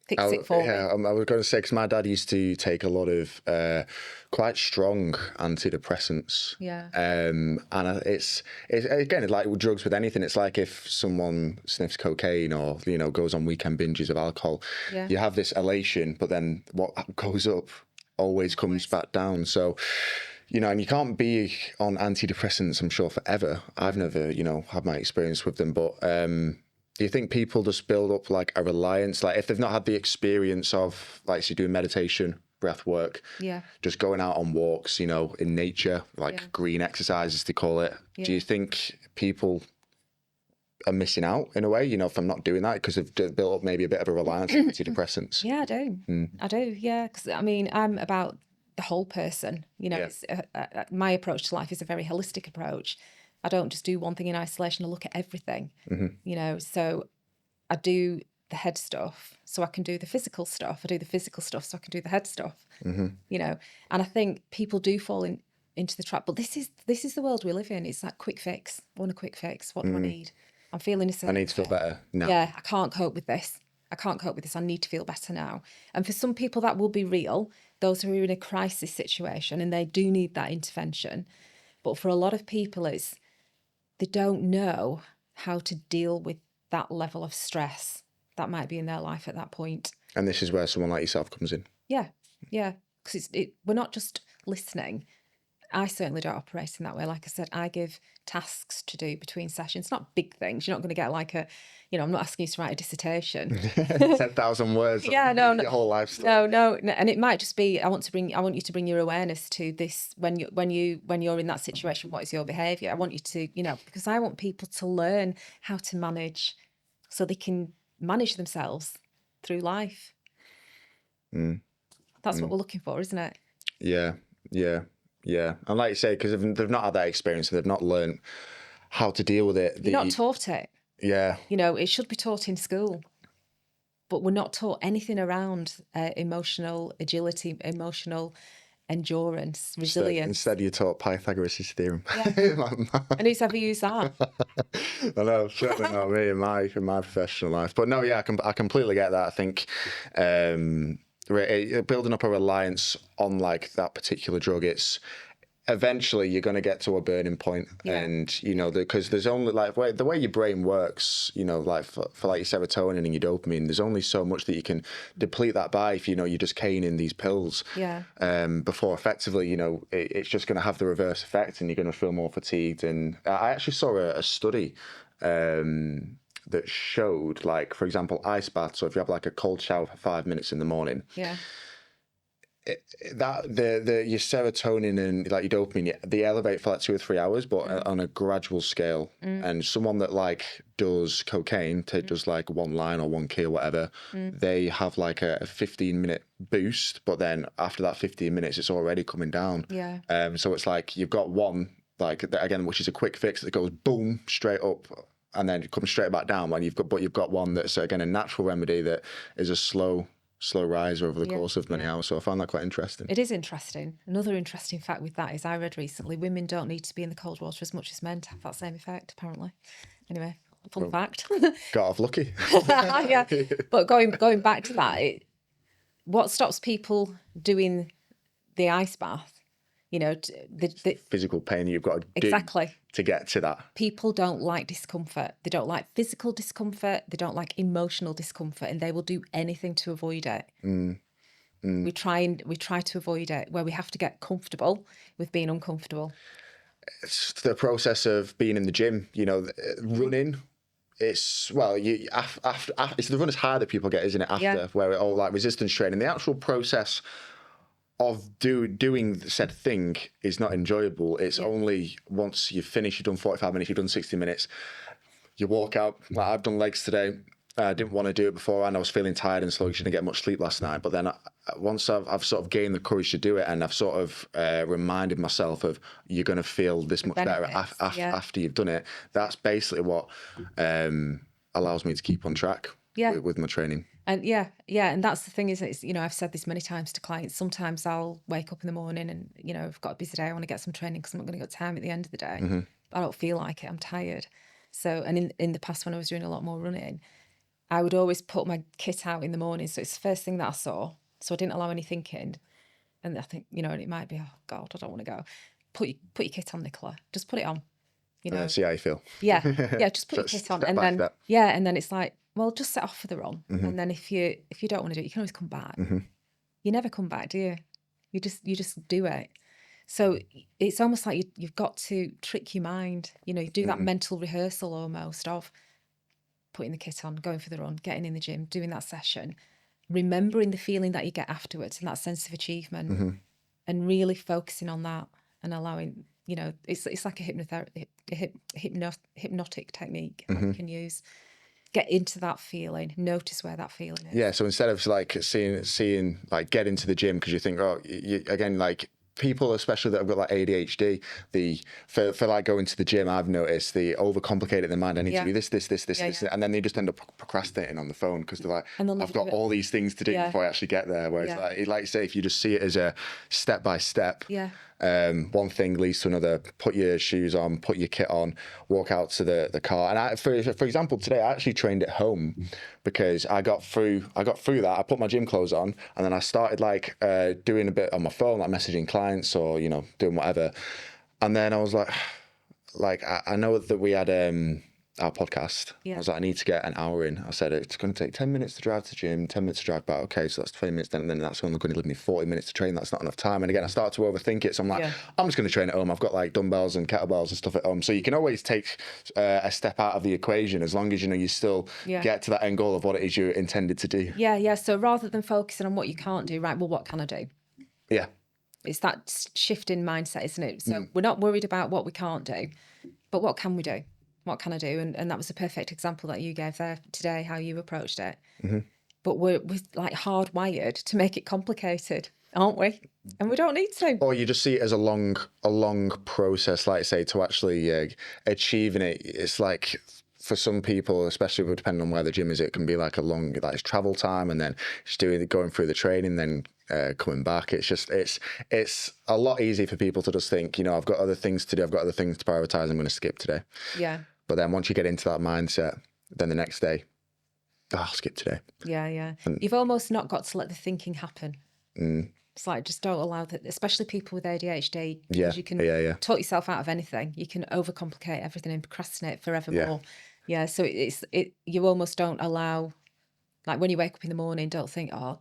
Speaker 2: Fix it for me.
Speaker 1: I was going to say, because my dad used to take a lot of quite strong antidepressants.
Speaker 2: Yeah.
Speaker 1: And it's again, like with drugs, with anything, it's like if someone sniffs cocaine or, you know, goes on weekend binges of alcohol, you have this elation, but then what goes up always comes back down. So, you know, and you can't be on antidepressants, I'm sure, forever. I've never, you know, had my experience with them, but do you think people just build up like a reliance, like if they've not had the experience of, like, so doing meditation, breath work, just going out on walks, you know, in nature, like green exercises they call it. Do you think people are missing out in a way, you know, from not doing that because they've built up maybe a bit of a reliance on antidepressants?
Speaker 2: Yeah, I do. I do, yeah. Because, I mean, I'm about the whole person, you know. It's, my approach to life is a very holistic approach. I don't just do one thing in isolation. I look at everything, you know. So I do the head stuff so I can do the physical stuff. I do the physical stuff so I can do the head stuff, you know. And I think people do fall into the trap. But this is the world we live in. It's that quick fix. I want a quick fix. What do I need? I'm feeling a certain
Speaker 1: I need to feel better now.
Speaker 2: Yeah, I can't cope with this. I need to feel better now. And for some people that will be real, those who are in a crisis situation and they do need that intervention. But for a lot of people, they don't know how to deal with that level of stress that might be in their life at that point.
Speaker 1: And this is where someone like yourself comes in.
Speaker 2: Yeah. Because we're not just listening. I certainly don't operate in that way. Like I said, I give tasks to do between sessions, not big things. You're not going to get like I'm not asking you to write a dissertation.
Speaker 1: 10,000 words.
Speaker 2: Yeah, no.
Speaker 1: Your whole life story.
Speaker 2: No. And it might just be, I want you to bring your awareness to this when you're in that situation. What is your behaviour? I want you to, you know, because I want people to learn how to manage so they can manage themselves through life. That's what we're looking for, isn't it?
Speaker 1: Yeah. And like you say, because they've not had that experience and they've not learned how to deal with it.
Speaker 2: You're not taught it.
Speaker 1: Yeah.
Speaker 2: You know, it should be taught in school, but we're not taught anything around emotional agility, emotional endurance, resilience.
Speaker 1: Instead you're taught Pythagoras' theorem.
Speaker 2: Yeah. And who's ever used that?
Speaker 1: I know, certainly not me in my professional life. But no, yeah, I completely get that. I think building up a reliance on like that particular drug, it's eventually you're going to get to a burning point. And you know, because there's only like the way your brain works, you know, like for like your serotonin and your dopamine, there's only so much that you can deplete that by if, you know, you're just caning these pills before effectively, you know, it's just going to have the reverse effect and you're going to feel more fatigued. And I actually saw a study that showed, like, for example, ice baths. So if you have like a cold shower for 5 minutes in the morning, your serotonin and like your dopamine, they elevate for like 2 or 3 hours, but on a gradual scale. And someone that like does cocaine, does like one line or 1 key or whatever, they have like a 15-minute boost, but then after that 15 minutes, it's already coming down. So it's like you've got one, like again, which is a quick fix that goes boom straight up and then it comes straight back down. When you've got one that's again a natural remedy that is a slow rise over the course of many hours. So I found that quite interesting.
Speaker 2: It is interesting. Another interesting fact with that is I read recently women don't need to be in the cold water as much as men to have that same effect, apparently. Anyway, fun fact.
Speaker 1: Got off lucky.
Speaker 2: Yeah. But going back to that, what stops people doing the ice bath? You know, the
Speaker 1: physical pain you've got to do to get to that.
Speaker 2: People don't like discomfort. They don't like physical discomfort. They don't like emotional discomfort, and they will do anything to avoid it. We try to avoid it, where we have to get comfortable with being uncomfortable.
Speaker 1: It's the process of being in the gym. You know, running. It's it's the run as high that people get, isn't it? After where it all like resistance training, the actual process of doing said thing is not enjoyable. It's only once you've finished, you've done 45 minutes, you've done 60 minutes, you walk out, like I've done legs today, I didn't want to do it before, and I was feeling tired and sluggish, didn't get much sleep last night. But then once I've sort of gained the courage to do it, and I've sort of reminded myself of you're going to feel this much better after you've done it, that's basically what allows me to keep on track with my training.
Speaker 2: And and that's the thing, is it's, you know, I've said this many times to clients. Sometimes I'll wake up in the morning and, you know, I've got a busy day, I want to get some training because I'm not going to get time at the end of the day.
Speaker 1: Mm-hmm.
Speaker 2: I don't feel like it, I'm tired. So, and in the past when I was doing a lot more running, I would always put my kit out in the morning. So it's the first thing that I saw. So I didn't allow any thinking. And I think, you know, and it might be, oh God, I don't want to go. Put your kit on, Nicola. Just put it on. You know.
Speaker 1: See how you feel.
Speaker 2: Yeah, just put your kit on. And then and then it's like, well, just set off for the run.
Speaker 1: Mm-hmm.
Speaker 2: And then if you don't want to do it, you can always come back.
Speaker 1: Mm-hmm.
Speaker 2: You never come back, do you? You just do it. So it's almost like you've got to trick your mind. You know, you do that mental rehearsal almost of putting the kit on, going for the run, getting in the gym, doing that session, remembering the feeling that you get afterwards and that sense of achievement, and really focusing on that and allowing, you know, it's like a hypnotic technique that you can use. Get into that feeling, notice where that feeling is.
Speaker 1: Yeah, so instead of like seeing like get into the gym because you think, oh, again, like people, especially that have got like ADHD, for like going to the gym, I've noticed the overcomplicate in their mind. I need to do this, and then they just end up procrastinating on the phone because they're like, I've got all these things to do before I actually get there. Whereas like you say, if you just see it as a step by step, one thing leads to another. Put your shoes on, put your kit on, walk out to the car. And for example, today I actually trained at home because I got through that. I put my gym clothes on, and then I started like doing a bit on my phone, like messaging clients or, you know, doing whatever. And then I was like I know that we had our podcast. I was like, I need to get an hour in. I said it's going to take 10 minutes to drive to the gym, 10 minutes to drive back. Okay, so that's 20 minutes. Then that's only going to leave me 40 minutes to train. That's not enough time. And again, I started to overthink it. So I'm like, I'm just going to train at home. I've got like dumbbells and kettlebells and stuff at home. So you can always take a step out of the equation as long as, you know, you still get to that end goal of what it is you're intended to do.
Speaker 2: Yeah. So rather than focusing on what you can't do, right, well, what can I do?
Speaker 1: Yeah.
Speaker 2: It's that shift in mindset, isn't it? So we're not worried about what we can't do, but what can we do? What can I do? And that was a perfect example that you gave there today, how you approached it. But we're like hardwired to make it complicated, aren't we? And we don't need to.
Speaker 1: Or you just see it as a long process, like I say, to actually achieving it. It's like, for some people, especially depending on where the gym is, it can be like a long, like it's travel time, and then just going through the training, then coming back. It's just it's a lot easier for people to just think, you know, I've got other things to do, I've got other things to prioritize, I'm going to skip today. Yeah. But then once you get into that mindset, then the next day, I'll skip today.
Speaker 2: Yeah. And you've almost not got to let the thinking happen. It's like, just don't allow that, especially people with ADHD. Because you can talk yourself out of anything. You can overcomplicate everything and procrastinate forevermore. Yeah. So you almost don't allow, like when you wake up in the morning, don't think, oh,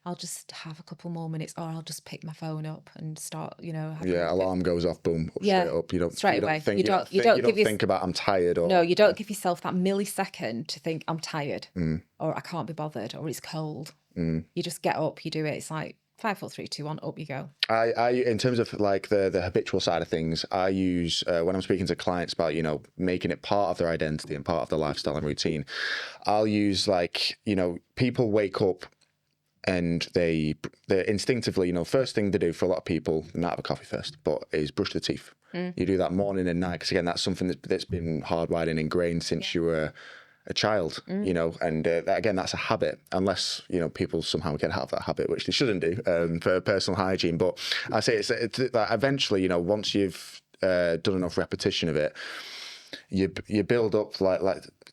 Speaker 2: I'll just have a couple more minutes, or I'll just pick my phone up and start, you know.
Speaker 1: Alarm goes off, boom, straight up. You don't think about I'm tired, or
Speaker 2: no, you don't give yourself that millisecond to think I'm tired, or I can't be bothered, or it's cold. You just get up, you do it. It's like 5, 4, 3, 2, 1, up you go.
Speaker 1: I in terms of like the habitual side of things, I use when I'm speaking to clients about, you know, making it part of their identity and part of their lifestyle and routine, I'll use, like, you know, people wake up and they instinctively, you know, first thing they do for a lot of people, not have a coffee first, but is brush their teeth. You do that morning and night, because again, that's something that's been hardwired and ingrained since you were a child, you know, and again, that's a habit, unless, you know, people somehow get out of that habit, which they shouldn't do for personal hygiene. But I say it's that eventually, you know, once you've done enough repetition of it, you build up like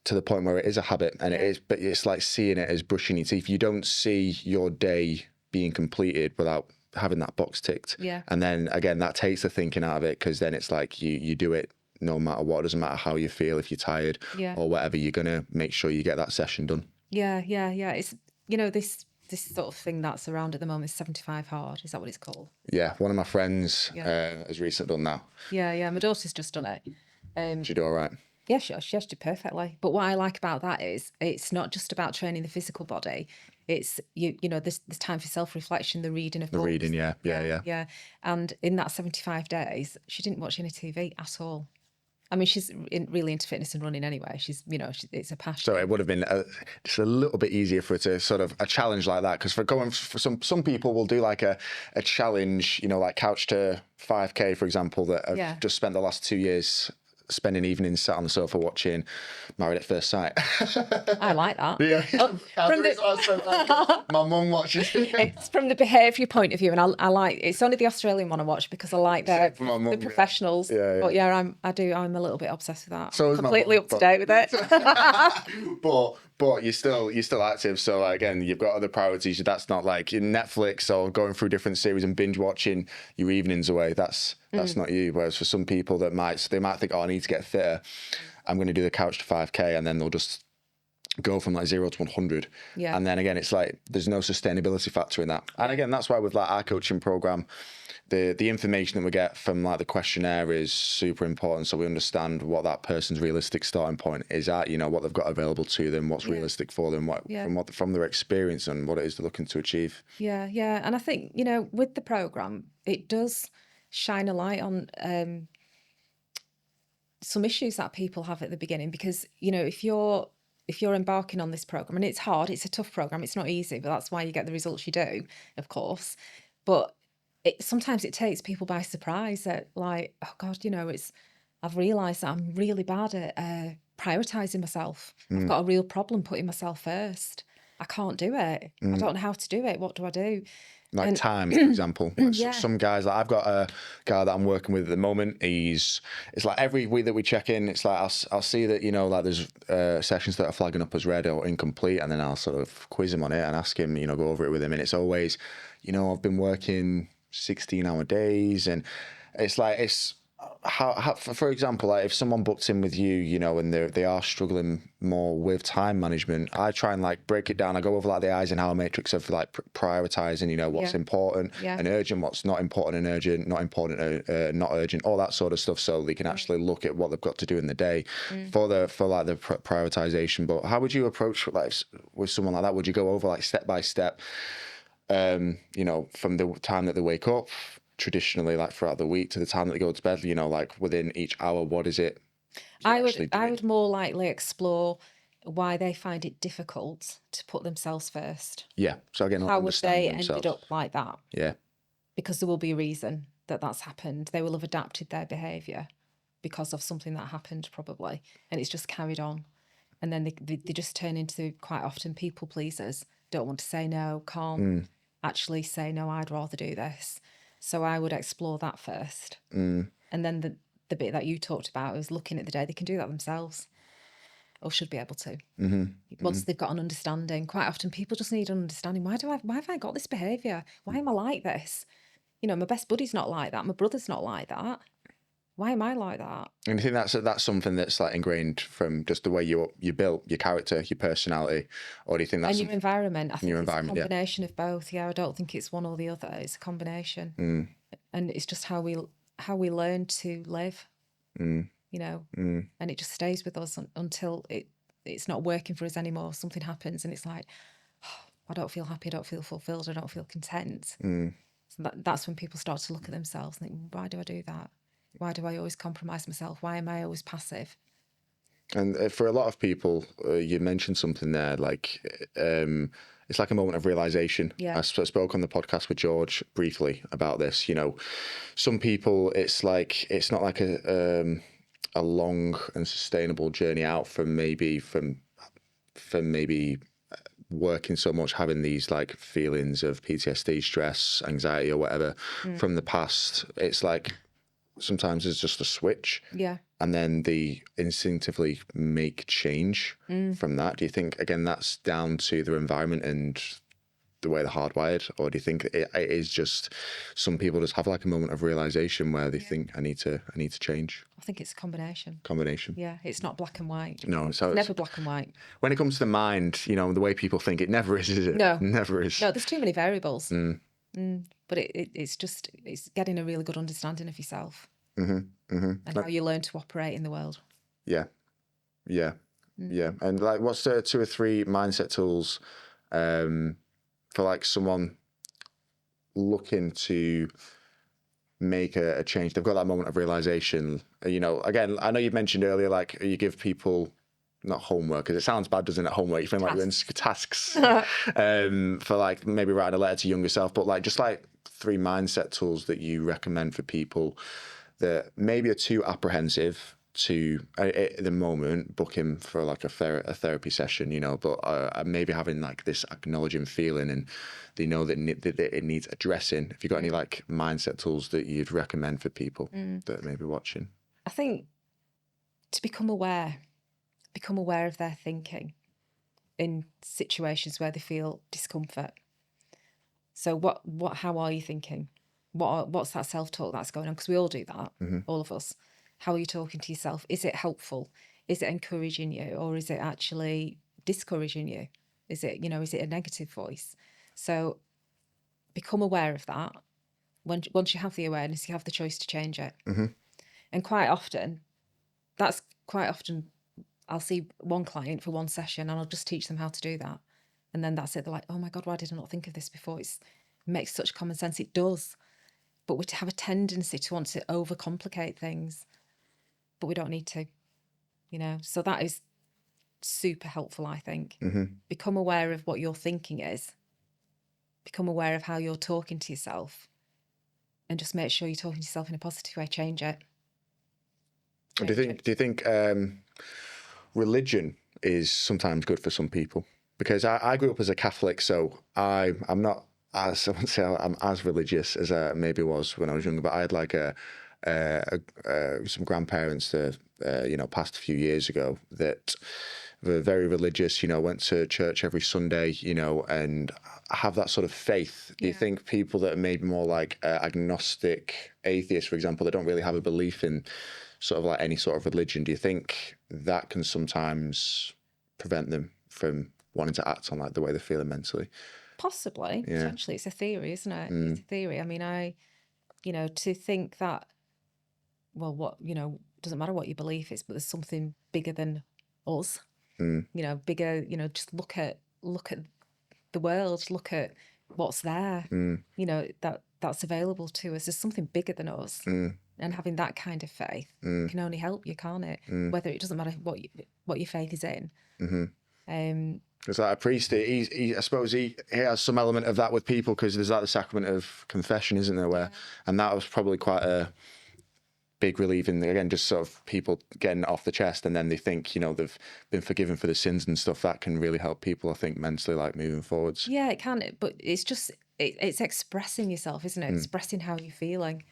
Speaker 1: to the point where it is a habit, and it is, but it's like seeing it as brushing your teeth. You don't see your day being completed without having that box ticked. And then again, that takes the thinking out of it, because then it's like you do it no matter what. It doesn't matter how you feel, if you're tired or whatever, you're gonna make sure you get that session done.
Speaker 2: It's, you know, this sort of thing that's around at the moment is 75 hard. Is that what it's called?
Speaker 1: Yeah, one of my friends has recently done that.
Speaker 2: My daughter's just done it.
Speaker 1: Did you do all right?
Speaker 2: Yeah, she did perfectly. But what I like about that is it's not just about training the physical body. It's you know, there's time for self-reflection, the reading of books.
Speaker 1: The reading, yeah.
Speaker 2: And in that 75 days, she didn't watch any TV at all. I mean, she's really into fitness and running anyway. She's, it's a passion.
Speaker 1: So it would have been just a little bit easier for her to sort of a challenge like that. Because for some people will do like a challenge, like Couch to 5K, for example, that have just spent the last 2 years spending evenings sat on the sofa watching Married at First Sight.
Speaker 2: I like that.
Speaker 1: Yeah. My mum watches it.
Speaker 2: It's from the behaviour point of view, and I like, it's only the Australian one I watch because I like the professionals.
Speaker 1: Yeah.
Speaker 2: But yeah, I'm a little bit obsessed with that.
Speaker 1: So is
Speaker 2: completely up to date with it.
Speaker 1: But you're still active. So again, you've got other priorities. That's not like in Netflix or going through different series and binge watching your evenings away. That's not you. Whereas for some people they might think, oh, I need to get fitter. I'm going to do the Couch to 5K, and then they'll just go from like 0 to 100.
Speaker 2: Yeah.
Speaker 1: And then again, it's like there's no sustainability factor in that. And again, that's why with like our coaching program, the information that we get from like the questionnaire is super important, so we understand what that person's realistic starting point is at, what they've got available to them, what's realistic for them, from their experience and what it is they're looking to achieve.
Speaker 2: Yeah. And I think, with the program, it does shine a light on some issues that people have at the beginning, because if you're embarking on this program, and it's hard, it's a tough program, it's not easy, but that's why you get the results you do, of course. But sometimes it takes people by surprise that, like, oh God, I've realised that I'm really bad at prioritising myself. I've got a real problem putting myself first. I can't do it. I don't know how to do it. What do I do?
Speaker 1: Like time, for example. Some guys, like I've got a guy that I'm working with at the moment. It's like every week that we check in, it's like I'll see that, like there's sessions that are flagging up as red or incomplete, and then I'll sort of quiz him on it and ask him, go over it with him. And it's always, I've been working 16-hour days, and it's like, how for example, like if someone books in with you, and they are struggling more with time management, I try and like break it down. I go over like the Eisenhower matrix of like prioritizing, what's important and urgent, what's not important and urgent, not important, not urgent, all that sort of stuff, so they can actually look at what they've got to do in the day for the prioritization. But how would you approach like with someone like that? Would you go over like step by step, from the time that they wake up, traditionally, like throughout the week, to the time that they go to bed, like within each hour, what is it?
Speaker 2: I would more likely explore why they find it difficult to put themselves first.
Speaker 1: Yeah. So again,
Speaker 2: how would they ended up like that?
Speaker 1: Yeah.
Speaker 2: Because there will be a reason that's happened. They will have adapted their behaviour because of something that happened, probably, and it's just carried on. And then they just turn into, quite often, people pleasers. Don't want to say no, can't actually say no, I'd rather do this. So I would explore that first. And then the bit that you talked about is looking at the day. They can do that themselves, or should be able to. Once they've got an understanding. Quite often people just need an understanding. Why have I got this behaviour? Why am I like this? My best buddy's not like that. My brother's not like that. Why am I like that?
Speaker 1: And you think that's something that's like ingrained from just the way you built your character, your personality, or do you think that's
Speaker 2: your environment? I think it's a combination of both. Yeah, I don't think it's one or the other. It's a combination, and it's just how we learn to live. And it just stays with us until it's not working for us anymore. Something happens, and it's like, oh, I don't feel happy. I don't feel fulfilled. I don't feel content. So that's when people start to look at themselves and think, why do I do that? Why do I always compromise myself? Why am I always passive?
Speaker 1: And for a lot of people, you mentioned something there, like it's like a moment of realization.
Speaker 2: Yeah.
Speaker 1: I spoke on the podcast with George briefly about this. Some people, it's not like a long and sustainable journey out from maybe working so much, having these like feelings of PTSD, stress, anxiety, or whatever from the past. It's like, sometimes it's just a switch, and then they instinctively make change from that. Do you think, again, that's down to their environment and the way they're hardwired, or do you think it is just some people just have like a moment of realization where they think, I need to change?
Speaker 2: I think it's a combination. Yeah, it's not black and white.
Speaker 1: No,
Speaker 2: it's never black and white.
Speaker 1: When it comes to the mind, the way people think, it never is it?
Speaker 2: No,
Speaker 1: never is.
Speaker 2: No, there's too many variables. But it's getting a really good understanding of yourself and how you learn to operate in the world.
Speaker 1: Yeah. And like, what's the 2 or 3 mindset tools for like someone looking to make a change. They've got that moment of realization. You know, again, I know you mentioned earlier, like you give people not homework, because it sounds bad, doesn't it? Homework. You feel like you're in tasks for like maybe writing a letter to younger self, but like just like 3 mindset tools that you recommend for people that maybe are too apprehensive to at the moment book him for like a therapy session, you know, but maybe having like this acknowledging feeling, and they know that it needs addressing. If you've got any like mindset tools that you'd recommend for people that may be watching?
Speaker 2: I think to become aware of their thinking in situations where they feel discomfort. So how are you thinking? What's that self-talk that's going on? Because we all do that, all of us. How are you talking to yourself? Is it helpful? Is it encouraging you? Or is it actually discouraging you? Is it a negative voice? So become aware of that. Once you have the awareness, you have the choice to change it. And quite often I'll see one client for one session and I'll just teach them how to do that. And then that's it. They're like, oh my God, why did I not think of this before? It makes such common sense. It does. But we have a tendency to want to overcomplicate things. But we don't need to, you know. So that is super helpful, I think. Become aware of what your thinking is. Become aware of how you're talking to yourself. And just make sure you're talking to yourself in a positive way. Change it.
Speaker 1: Do you think religion is sometimes good for some people? Because I grew up as a Catholic, so I'm not as, I wouldn't say I'm as religious as I maybe was when I was younger, but I had like some grandparents that passed a few years ago that were very religious, you know, went to church every Sunday, you know, and have that sort of faith. Do you think people that are maybe more like agnostic atheists, for example, that don't really have a belief in sort of like any sort of religion, do you think that can sometimes prevent them from wanting to act on like the way they're feeling mentally?
Speaker 2: Possibly, potentially. It's a theory, isn't it? It's a theory. I mean, to think that, well, doesn't matter what your belief is, but there's something bigger than us. Bigger, just look at the world, look at what's there, that's available to us. There's something bigger than us. And having that kind of faith can only help you, can't it? Whether it doesn't matter what your faith is in.
Speaker 1: Because like a priest, I suppose he has some element of that with people, because there's like the sacrament of confession, isn't there? And that was probably quite a big relief in, again, just sort of people getting it off the chest, and then they think, they've been forgiven for the sins and stuff. That can really help people, I think, mentally, like moving forwards.
Speaker 2: Yeah, it can, but it's just, it's expressing yourself, isn't it? Expressing how you're feeling.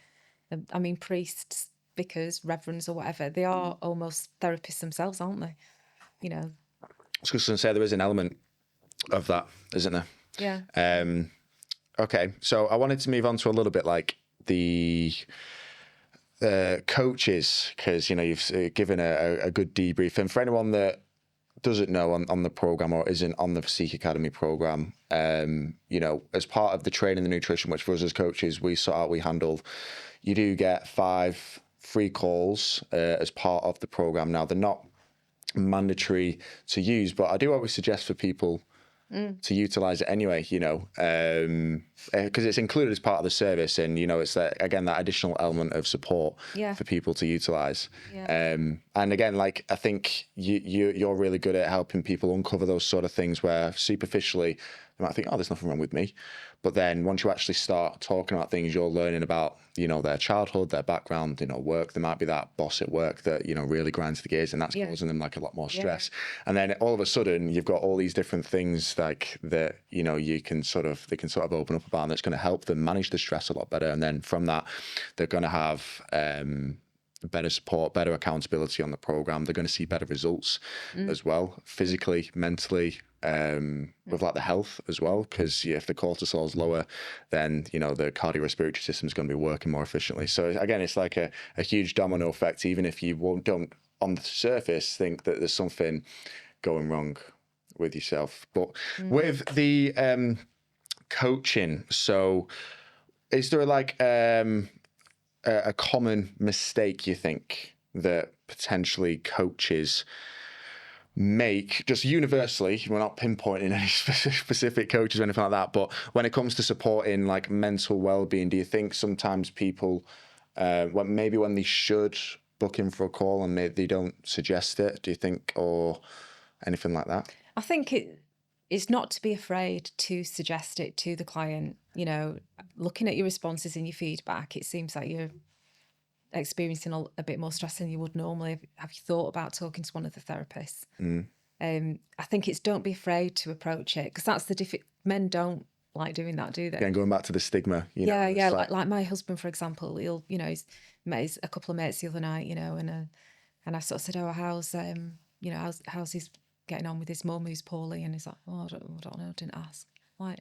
Speaker 2: I mean, priests, vicars, reverends or whatever, they are almost therapists themselves, aren't they? I
Speaker 1: was just going to say, there is an element of that, isn't there?
Speaker 2: Yeah.
Speaker 1: Okay, so I wanted to move on to a little bit like the coaches, because you've given a good debrief, and for anyone that doesn't know on the program or isn't on the Physique Academy program, as part of the training, the nutrition, which for us as coaches we handle, you do get 5 free calls as part of the program. Now, they're not mandatory to use, but I do always suggest for people to utilize it anyway, because it's included as part of the service, and it's that, again, that additional element of support for people to utilize. And again, like, I think you're really good at helping people uncover those sort of things where superficially they might think, oh, there's nothing wrong with me, but then once you actually start talking about things, you're learning about their childhood, their background, work. There might be that boss at work that really grinds the gears, and that's causing them like a lot more stress. And then all of a sudden you've got all these different things like that they can sort of open up about, that's going to help them manage the stress a lot better. And then from that, they're going to have better support, better accountability on the program. They're going to see better results as well, physically, mentally, with like the health as well, because if the cortisol is lower, then the cardiorespiratory system is going to be working more efficiently. So again, it's like a huge domino effect, even if you don't on the surface think that there's something going wrong with yourself. But with the coaching, so is there like a common mistake you think that potentially coaches make, just universally, we're not pinpointing any specific coaches or anything like that, but when it comes to supporting like mental well-being, do you think sometimes people, maybe when they should book in for a call and they don't suggest it, do you think, or anything like that?
Speaker 2: I think it's not to be afraid to suggest it to the client. You know, looking at your responses and your feedback, it seems like you're experiencing a bit more stress than you would normally. Have you thought about talking to one of the therapists? I think it's don't be afraid to approach it, because that's the men don't like doing that, do they?
Speaker 1: Again, going back to the stigma, you know.
Speaker 2: Yeah. Like my husband, for example, he's met a couple of mates the other night, you know, and I sort of said, oh, how's he's getting on with his mum who's poorly, and he's like, oh, I don't know, didn't ask. Like,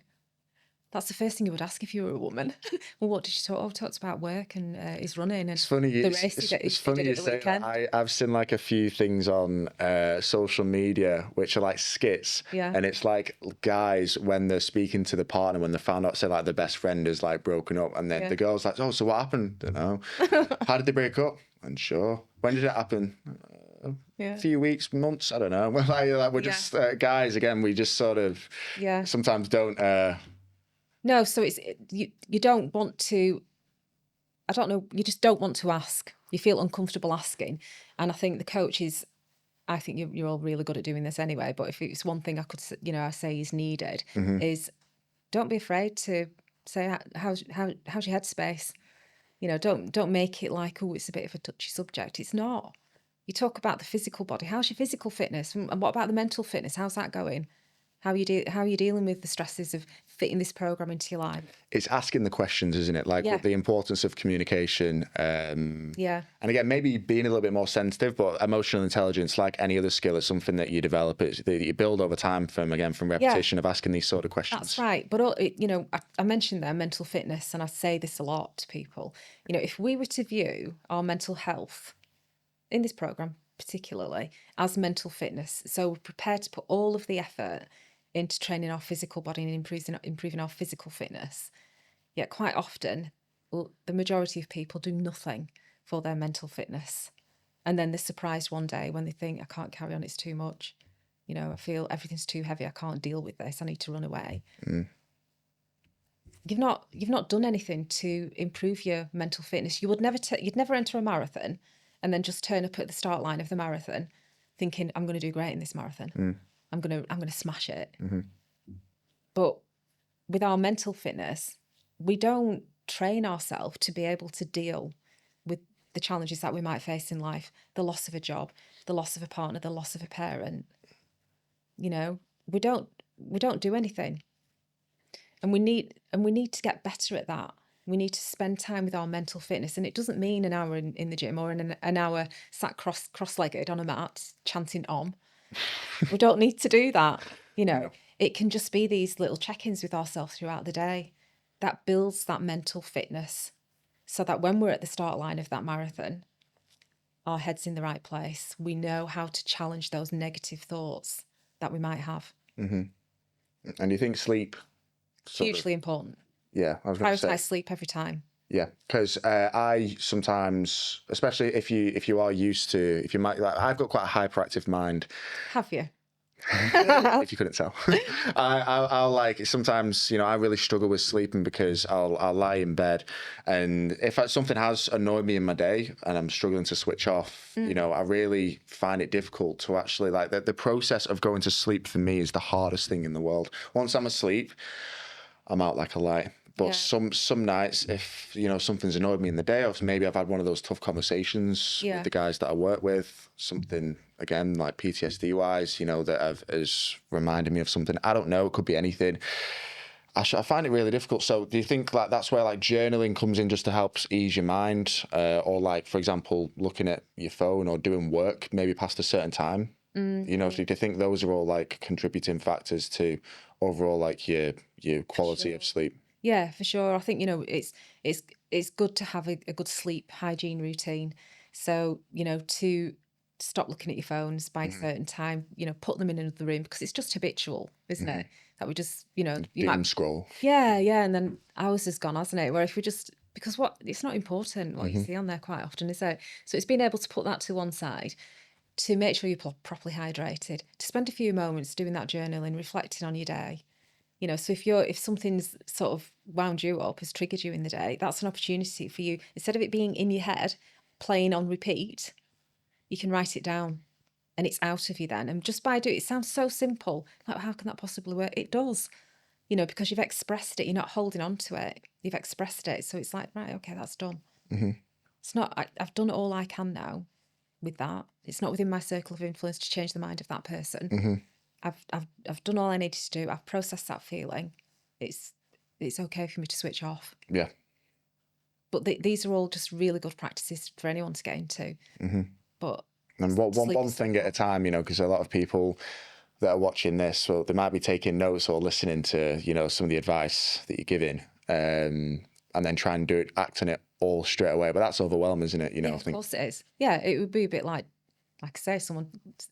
Speaker 2: that's the first thing you would ask if you were a woman. Well, what did you talk? Oh, talked about work and his running and
Speaker 1: it's funny.
Speaker 2: the race he did at the weekend.
Speaker 1: I've seen like a few things on social media which are like skits, and it's like guys when they're speaking to the partner when they found out, say like the best friend is like broken up, and then the girl's like, oh, so what happened? Don't know. How did they break up? Unsure. When did it happen? A few weeks, months, I don't know. We're just guys again. We just sort of sometimes don't.
Speaker 2: No, so it's you don't want to. I don't know. You just don't want to ask. You feel uncomfortable asking, and I think the coaches. I think you're all really good at doing this anyway. But if it's one thing I could, I say is needed, is don't be afraid to say how's your headspace. You know, don't make it like, oh, it's a bit of a touchy subject. It's not. You talk about the physical body. How's your physical fitness? And what about the mental fitness? How's that going? How are you dealing with the stresses of fitting this program into your life? It's
Speaker 1: asking the questions, isn't it? Like the importance of communication. And again, maybe being a little bit more sensitive, but emotional intelligence, like any other skill, is something that you develop, that you build over time from repetition of asking these sort of questions.
Speaker 2: That's right. But, I mentioned there mental fitness, and I say this a lot to people. You know, if we were to view our mental health in this program, particularly as mental fitness, so we're prepared to put all of the effort into training our physical body and improving our physical fitness. Yet quite often, the majority of people do nothing for their mental fitness. And then they're surprised one day when they think, I can't carry on, it's too much. You know, I feel everything's too heavy, I can't deal with this, I need to run away. You've not done anything to improve your mental fitness. You'd never enter a marathon and then just turn up at the start line of the marathon thinking, I'm going to do great in this marathon. I'm gonna smash it. But with our mental fitness, we don't train ourselves to be able to deal with the challenges that we might face in life, the loss of a job, the loss of a partner, the loss of a parent. You know, we don't do anything. And we need to get better at that. We need to spend time with our mental fitness. And it doesn't mean an hour in the gym or an hour sat cross-legged on a mat chanting Om. We don't need to do that. You know, It can just be these little check-ins with ourselves throughout the day that builds that mental fitness so that when we're at the start line of that marathon, our head's in the right place. We know how to challenge those negative thoughts that we might have.
Speaker 1: And do you think sleep?
Speaker 2: Hugely important.
Speaker 1: Yeah, I was going to say.
Speaker 2: Prioritize sleep every time.
Speaker 1: Yeah, because I sometimes, especially if you are used to, if you might, like, I've got quite a hyperactive mind.
Speaker 2: Have you?
Speaker 1: If you couldn't tell, I'll like sometimes, I really struggle with sleeping because I'll lie in bed, and if something has annoyed me in my day and I'm struggling to switch off, I really find it difficult to actually like the process of going to sleep for me is the hardest thing in the world. Once I'm asleep, I'm out like a light. But some nights, if something's annoyed me in the day, or maybe I've had one of those tough conversations with the guys that I work with, something again like PTSD wise, that has reminded me of something. I don't know. It could be anything. I find it really difficult. So, do you think like that's where like journaling comes in just to help ease your mind, or like for example, looking at your phone or doing work maybe past a certain time? So do you think those are all like contributing factors to overall like your quality of sleep?
Speaker 2: Yeah, for sure. I think, it's good to have a good sleep hygiene routine. So, to stop looking at your phones by a certain time, put them in another room, because it's just habitual, isn't it? That we just, you might
Speaker 1: scroll.
Speaker 2: Yeah, and then hours has gone, hasn't it? Where if we just, it's not important what you see on there quite often, is it? So it's being able to put that to one side, to make sure you're properly hydrated, to spend a few moments doing that journaling, reflecting on your day. You know, so if something's sort of wound you up, has triggered you in the day, that's an opportunity for you. Instead of it being in your head, playing on repeat, you can write it down and it's out of you then. And just by doing it, sounds so simple. Like, how can that possibly work? It does, you know, because you've expressed it. You're not holding on to it. You've expressed it. So it's like, right, okay, that's done. It's not, I've done all I can now with that. It's not within my circle of influence to change the mind of that person. I've done all I needed to do. I've processed that feeling. It's okay for me to switch off.
Speaker 1: Yeah.
Speaker 2: But these are all just really good practices for anyone to get into. But
Speaker 1: and one thing at a time, you know, because a lot of people that are watching this, well, they might be taking notes or listening to, you know, some of the advice that you're giving, and then try and act on it all straight away. But that's overwhelming, isn't it? You know,
Speaker 2: yeah, of course it is. Yeah, it would be a bit like I say, someone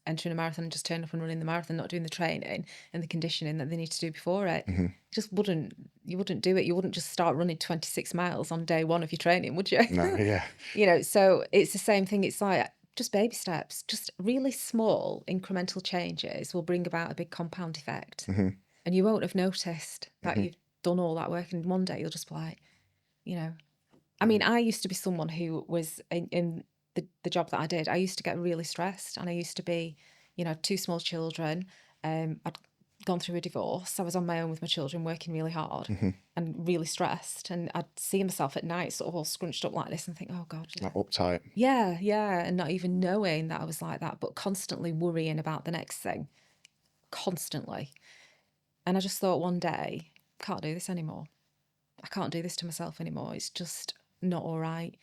Speaker 2: entering a marathon and just turning up and running the marathon, not doing the training and the conditioning that they need to do before it. You wouldn't do it. You wouldn't just start running 26 miles on day one of your training, would you?
Speaker 1: No, yeah.
Speaker 2: You know, so it's the same thing. It's like just baby steps, just really small incremental changes will bring about a big compound effect. And you won't have noticed that you've done all that work. And one day you'll just be like, you know, I mean, I used to be someone who was in the job that I did. I used to get really stressed, and I used to be, you know, 2 small children. I'd gone through a divorce. I was on my own with my children, working really hard and really stressed. And I'd see myself at night sort of all scrunched up like this and think, oh God.
Speaker 1: Like uptight.
Speaker 2: Yeah. And not even knowing that I was like that, but constantly worrying about the next thing. Constantly. And I just thought one day, I can't do this anymore. I can't do this to myself anymore. It's just not all right.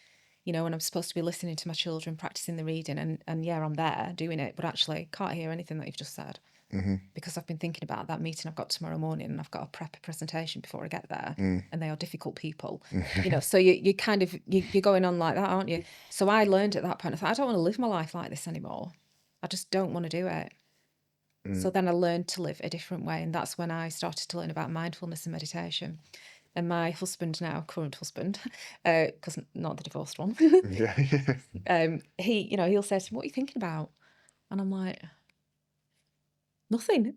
Speaker 2: You know, and I'm supposed to be listening to my children, practicing the reading, and yeah, I'm there doing it, but actually can't hear anything that you've just said because I've been thinking about that meeting I've got tomorrow morning, and I've got to prep a presentation before I get there, and they are difficult people, you know. So you kind of you're going on like that, aren't you? So I learned at that point, I thought, I don't want to live my life like this anymore. I just don't want to do it. So then I learned to live a different way, and that's when I started to learn about mindfulness and meditation. And my husband now, current husband, because not the divorced one, he, you know, he'll say to me, "What are you thinking about?" And I'm like, "Nothing."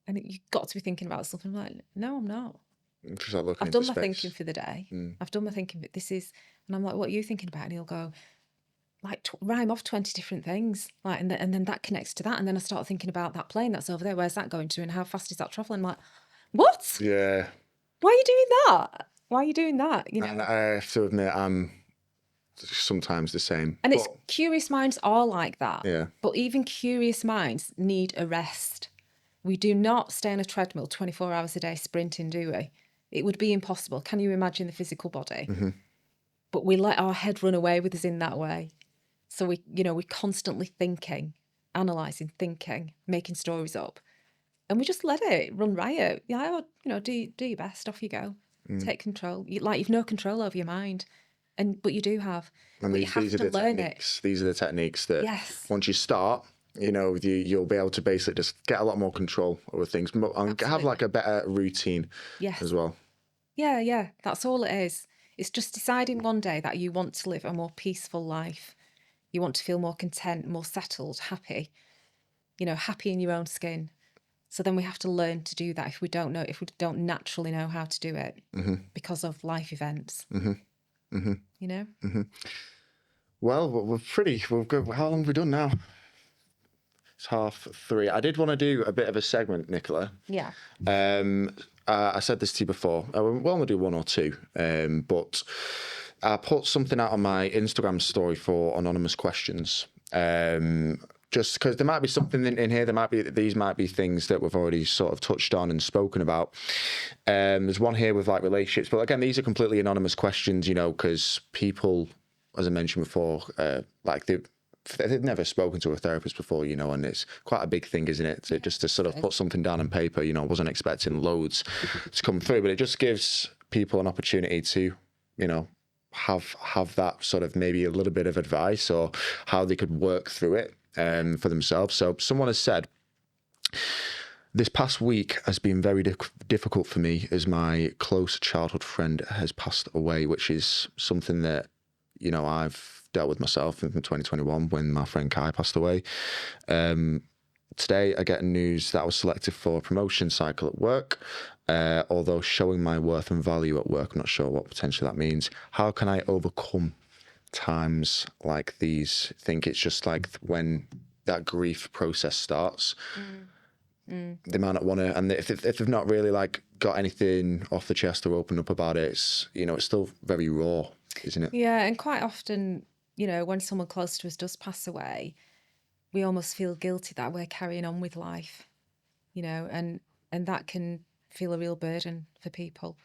Speaker 2: And you've got to be thinking about something. I'm like, "No, I'm not.
Speaker 1: Just like looking
Speaker 2: I've done my
Speaker 1: space.
Speaker 2: thinking for the day. I've done my thinking, but this is," and I'm like, "What are you thinking about?" And he'll go, like, rhyme off 20 different things, like, and then that connects to that, and then I start thinking about that plane that's over there. Where's that going to, and how fast is that traveling? I'm like, what?
Speaker 1: Yeah.
Speaker 2: Why are you doing that? Why are you doing that? You know.
Speaker 1: And I have to admit, I'm sometimes the same.
Speaker 2: And it's curious minds are like that.
Speaker 1: Yeah.
Speaker 2: But even curious minds need a rest. We do not stay on a treadmill 24 hours a day sprinting, do we? It would be impossible. Can you imagine the physical body? But we let our head run away with us in that way. So we're constantly thinking, analysing, thinking, making stories up. And we just let it run riot. Yeah, you know, do your best. Off you go. Take control. You've no control over your mind, but you do have.
Speaker 1: And these are the techniques. These are the techniques that once you start, you know, you'll be able to basically just get a lot more control over things and have like a better routine as well.
Speaker 2: Yeah. That's all it is. It's just deciding one day that you want to live a more peaceful life. You want to feel more content, more settled, happy. You know, happy in your own skin. So then we have to learn to do that if we don't naturally know how to do it because of life events. You know?
Speaker 1: Well, we've got, how long have we done now? It's 3:30. I did want to do a bit of a segment, Nicola.
Speaker 2: Yeah.
Speaker 1: I said this to you before. We'll only do 1 or 2, but I put something out on my Instagram story for anonymous questions. Just because there might be something in here, these might be things that we've already sort of touched on and spoken about. There's one here with like relationships, but again, these are completely anonymous questions, you know, because people, as I mentioned before, like they've never spoken to a therapist before, you know, and it's quite a big thing, isn't it? Just to sort of put something down on paper, you know, I wasn't expecting loads to come through, but it just gives people an opportunity to, you know, have that sort of maybe a little bit of advice or how they could work through it for themselves. So someone has said, this past week has been very difficult for me as my close childhood friend has passed away, which is something that, you know, I've dealt with myself in 2021 when my friend Kai passed away. Today I get news that I was selected for a promotion cycle at work. Although showing my worth and value at work, I'm not sure what potentially that means. How can I overcome times like these? I think it's just like when that grief process starts. They might not want to, and if they've not really like got anything off the chest or opened up about it, it's, you know, it's still very raw, isn't it?
Speaker 2: Yeah, and quite often, you know, when someone close to us does pass away, we almost feel guilty that we're carrying on with life, you know, and that can feel a real burden for people.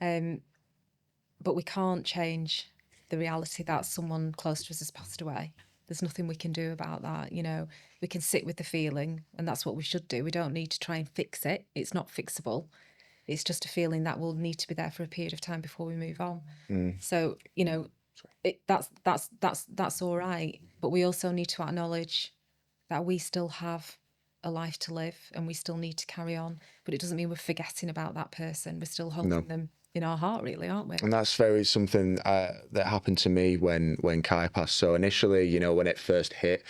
Speaker 2: But we can't change the reality that someone close to us has passed away. There's nothing we can do about that, you know. We can sit with the feeling, and that's what we should do. We don't need to try and fix it. It's not fixable. It's just a feeling that will need to be there for a period of time before we move on. So, you know, that's all right. But we also need to acknowledge that we still have a life to live and we still need to carry on. But it doesn't mean we're forgetting about that person. We're still holding them in our heart, really, aren't we?
Speaker 1: And that's very something that happened to me when Kai passed. So initially, you know, when it first hit,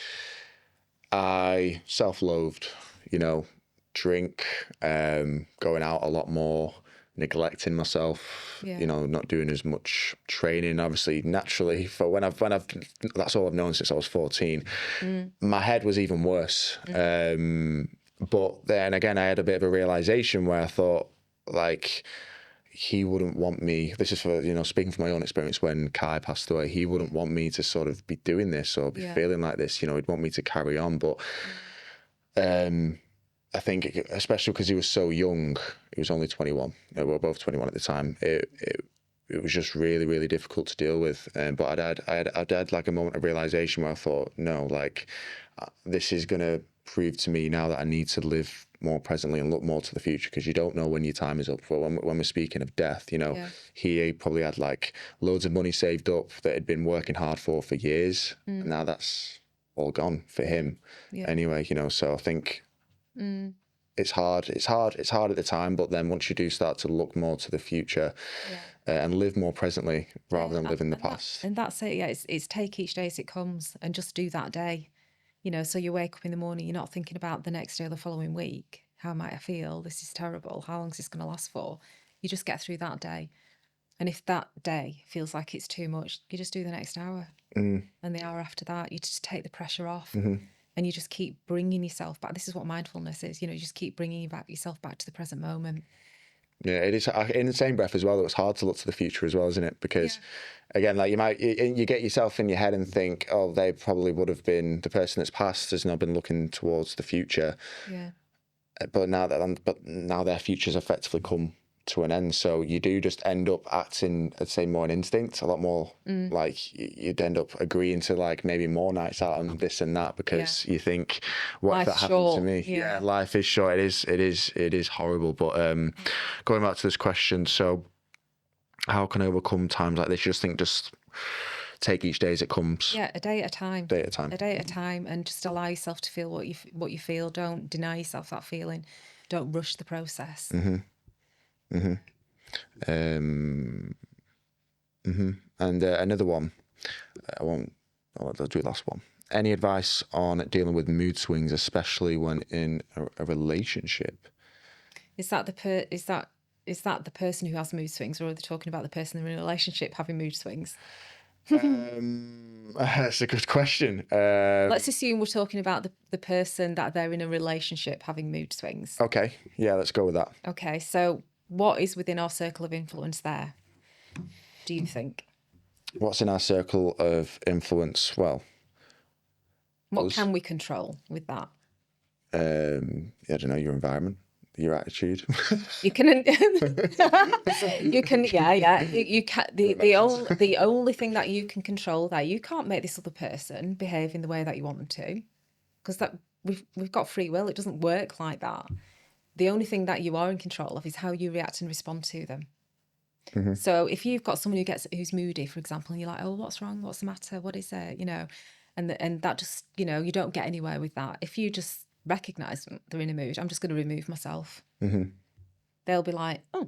Speaker 1: I self-loathed, you know, drink, going out a lot more, neglecting myself, you know, not doing as much training. Obviously, naturally, for when I've that's all I've known since I was 14. My head was even worse. But then again, I had a bit of a realization where I thought, like, he wouldn't want me, this is for, you know, speaking from my own experience when Kai passed away, he wouldn't want me to sort of be doing this or be feeling like this, you know, he'd want me to carry on. But I think, especially because he was so young, he was only 21, we were both 21 at the time, it was just really, really difficult to deal with. But I'd had like a moment of realization where I thought, no, like, this is going to prove to me now that I need to live more presently and look more to the future, because you don't know when your time is up. Well, when we're speaking of death, you know, he probably had like loads of money saved up that he'd been working hard for years. And now that's all gone for him anyway, you know. So I think it's hard at the time, but then once you do start to look more to the future and live more presently rather than live in the past.
Speaker 2: And that's it. Yeah, it's take each day as it comes and just do that day. You know, so you wake up in the morning, you're not thinking about the next day or the following week. How might I feel? This is terrible. How long is this going to last for? You just get through that day. And if that day feels like it's too much, you just do the next hour. And the hour after that, you just take the pressure off. And you just keep bringing yourself back. This is what mindfulness is. You know, you just keep bringing yourself back to the present moment.
Speaker 1: Yeah, it is. In the same breath as well, it's hard to look to the future as well, isn't it? Because again, like you get yourself in your head and think, oh, they probably would have been, the person that's passed has now been looking towards the future. Yeah. But now their future's effectively come to an end. So you do just end up acting, I'd say, more on instinct, a lot more like you'd end up agreeing to like maybe more nights out and this and that because you think, what if that happened to me? Yeah, life is short. It is horrible. But going back to this question, so how can I overcome times like this? You just think just take each day as it comes.
Speaker 2: Yeah, a day at a time.
Speaker 1: Day at a time.
Speaker 2: A day at a time, and just allow yourself to feel what you feel. Don't deny yourself that feeling. Don't rush the process.
Speaker 1: And another one, I'll do the last one. Any advice on dealing with mood swings, especially when in a relationship?
Speaker 2: Is that the person who has mood swings, or are they talking about the person in a relationship having mood swings?
Speaker 1: That's a good question.
Speaker 2: Let's assume we're talking about the person that they're in a relationship having mood swings.
Speaker 1: Okay, yeah, let's go with that.
Speaker 2: Okay, so what is within our circle of influence there, do you think?
Speaker 1: What's in our circle of influence? Well,
Speaker 2: what can we control with that?
Speaker 1: I don't know, your environment, your attitude.
Speaker 2: You can, you can, you can. The only thing that you can control there, you can't make this other person behave in the way that you want them to, because that we've got free will. It doesn't work like that. The only thing that you are in control of is how you react and respond to them. So if you've got someone who's moody, for example, and you're like, oh, what's wrong? What's the matter? What is it? You know, and that just, you know, you don't get anywhere with that. If you just recognise they're in a mood, I'm just going to remove myself. They'll be like, oh,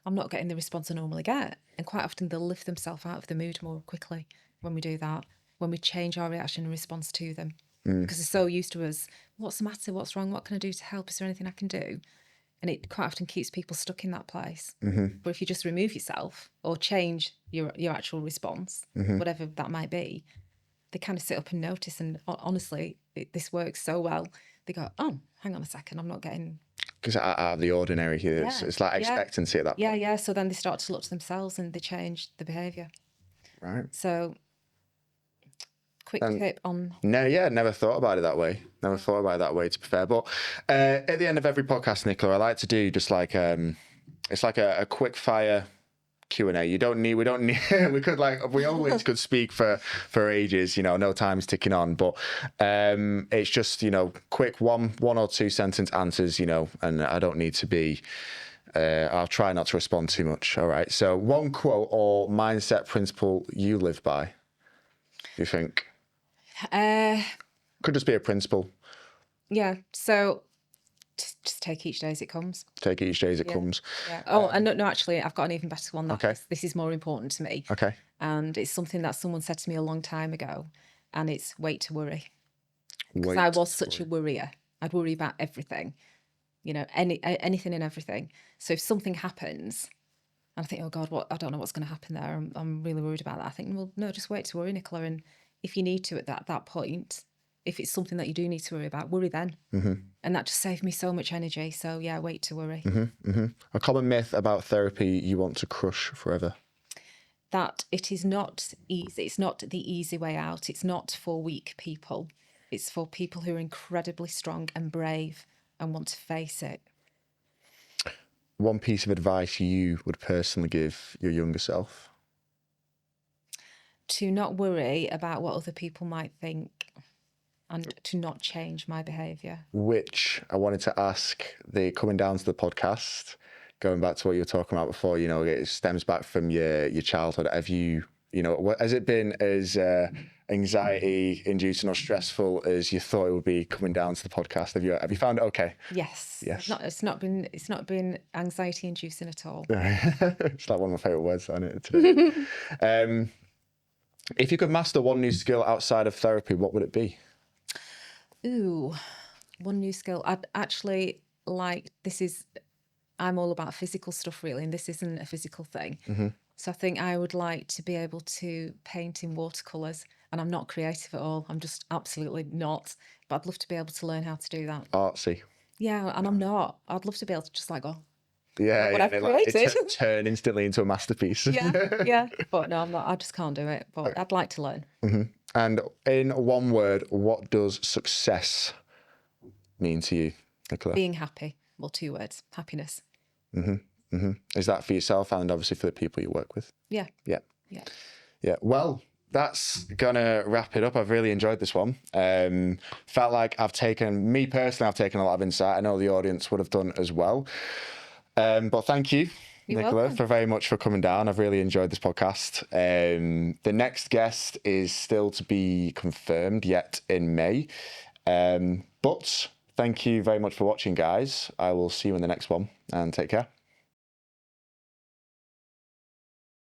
Speaker 2: I'm not getting the response I normally get. And quite often they'll lift themselves out of the mood more quickly when we do that, when we change our reaction and response to them. Because they're so used to us, what's the matter? What's wrong? What can I do to help? Is there anything I can do? And it quite often keeps people stuck in that place. But if you just remove yourself or change your actual response, whatever that might be, they kind of sit up and notice. And honestly, this works so well. They go, oh, hang on a second, I'm not getting...
Speaker 1: Because out of the ordinary here, it's like expectancy at that point.
Speaker 2: Yeah. So then they start to look to themselves and they change the behaviour.
Speaker 1: Right.
Speaker 2: So, quick tip on...
Speaker 1: No, yeah, never thought about it that way. Never thought about it that way, to be fair. But at the end of every podcast, Nicola, I like to do just like it's like a quick fire Q&A. We always could speak for ages, no time's ticking on, but it's just, quick one or two sentence answers, and I don't need to be, I'll try not to respond too much. All right. So one quote or mindset principle you live by, you think? Could just be a principle.
Speaker 2: Yeah. So just take each day as it comes.
Speaker 1: Take it each day as it comes.
Speaker 2: Yeah. Oh, and no, actually, I've got an even better one.
Speaker 1: Okay.
Speaker 2: This is more important to me.
Speaker 1: Okay.
Speaker 2: And it's something that someone said to me a long time ago, and it's wait to worry. Because I was such a worrier. I'd worry about everything, anything and everything. So if something happens, and I think, oh God, I don't know what's going to happen there. I'm really worried about that. I think, well, no, just wait to worry, Nicola. And if you need to at that point, if it's something that you do need to worry about, worry then. And that just saved me so much energy. So yeah, wait to worry.
Speaker 1: A common myth about therapy you want to crush forever?
Speaker 2: That it is not easy. It's not the easy way out. It's not for weak people. It's for people who are incredibly strong and brave and want to face it.
Speaker 1: One piece of advice you would personally give your younger self?
Speaker 2: To not worry about what other people might think. And to not change my behaviour. Which
Speaker 1: I wanted to ask, coming down to the podcast, going back to what you were talking about before, it stems back from your childhood. Have you, has it been as anxiety-inducing or stressful as you thought it would be coming down to the podcast? Have you found it okay?
Speaker 2: Yes. It's not been anxiety-inducing at all.
Speaker 1: It's like one of my favourite words on it today. If you could master one new skill outside of therapy, what would it be?
Speaker 2: Ooh, one new skill. I'd actually I'm all about physical stuff really, and this isn't a physical thing. So I think I would like to be able to paint in watercolours, and I'm not creative at all. I'm just absolutely not, but I'd love to be able to learn how to do that.
Speaker 1: Artsy.
Speaker 2: Yeah, and I'm not. I'd love to be able to just go,
Speaker 1: yeah,
Speaker 2: I've created.
Speaker 1: Turn instantly into a masterpiece.
Speaker 2: yeah. But no, I'm not. I just can't do it, but I'd like to learn.
Speaker 1: And in one word, what does success mean to you, Nicola?
Speaker 2: Being happy. Well, 2 words. Happiness.
Speaker 1: Is that for yourself and obviously for the people you work with?
Speaker 2: Yeah.
Speaker 1: Well, that's gonna wrap it up. I've really enjoyed this one. Felt like I've taken a lot of insight. I know the audience would have done as well. But thank you.
Speaker 2: You're
Speaker 1: Nicola,
Speaker 2: welcome.
Speaker 1: very much for coming down. I've really enjoyed this podcast. The next guest is still to be confirmed yet in May. But thank you very much for watching, guys. I will see you in the next one, and take care.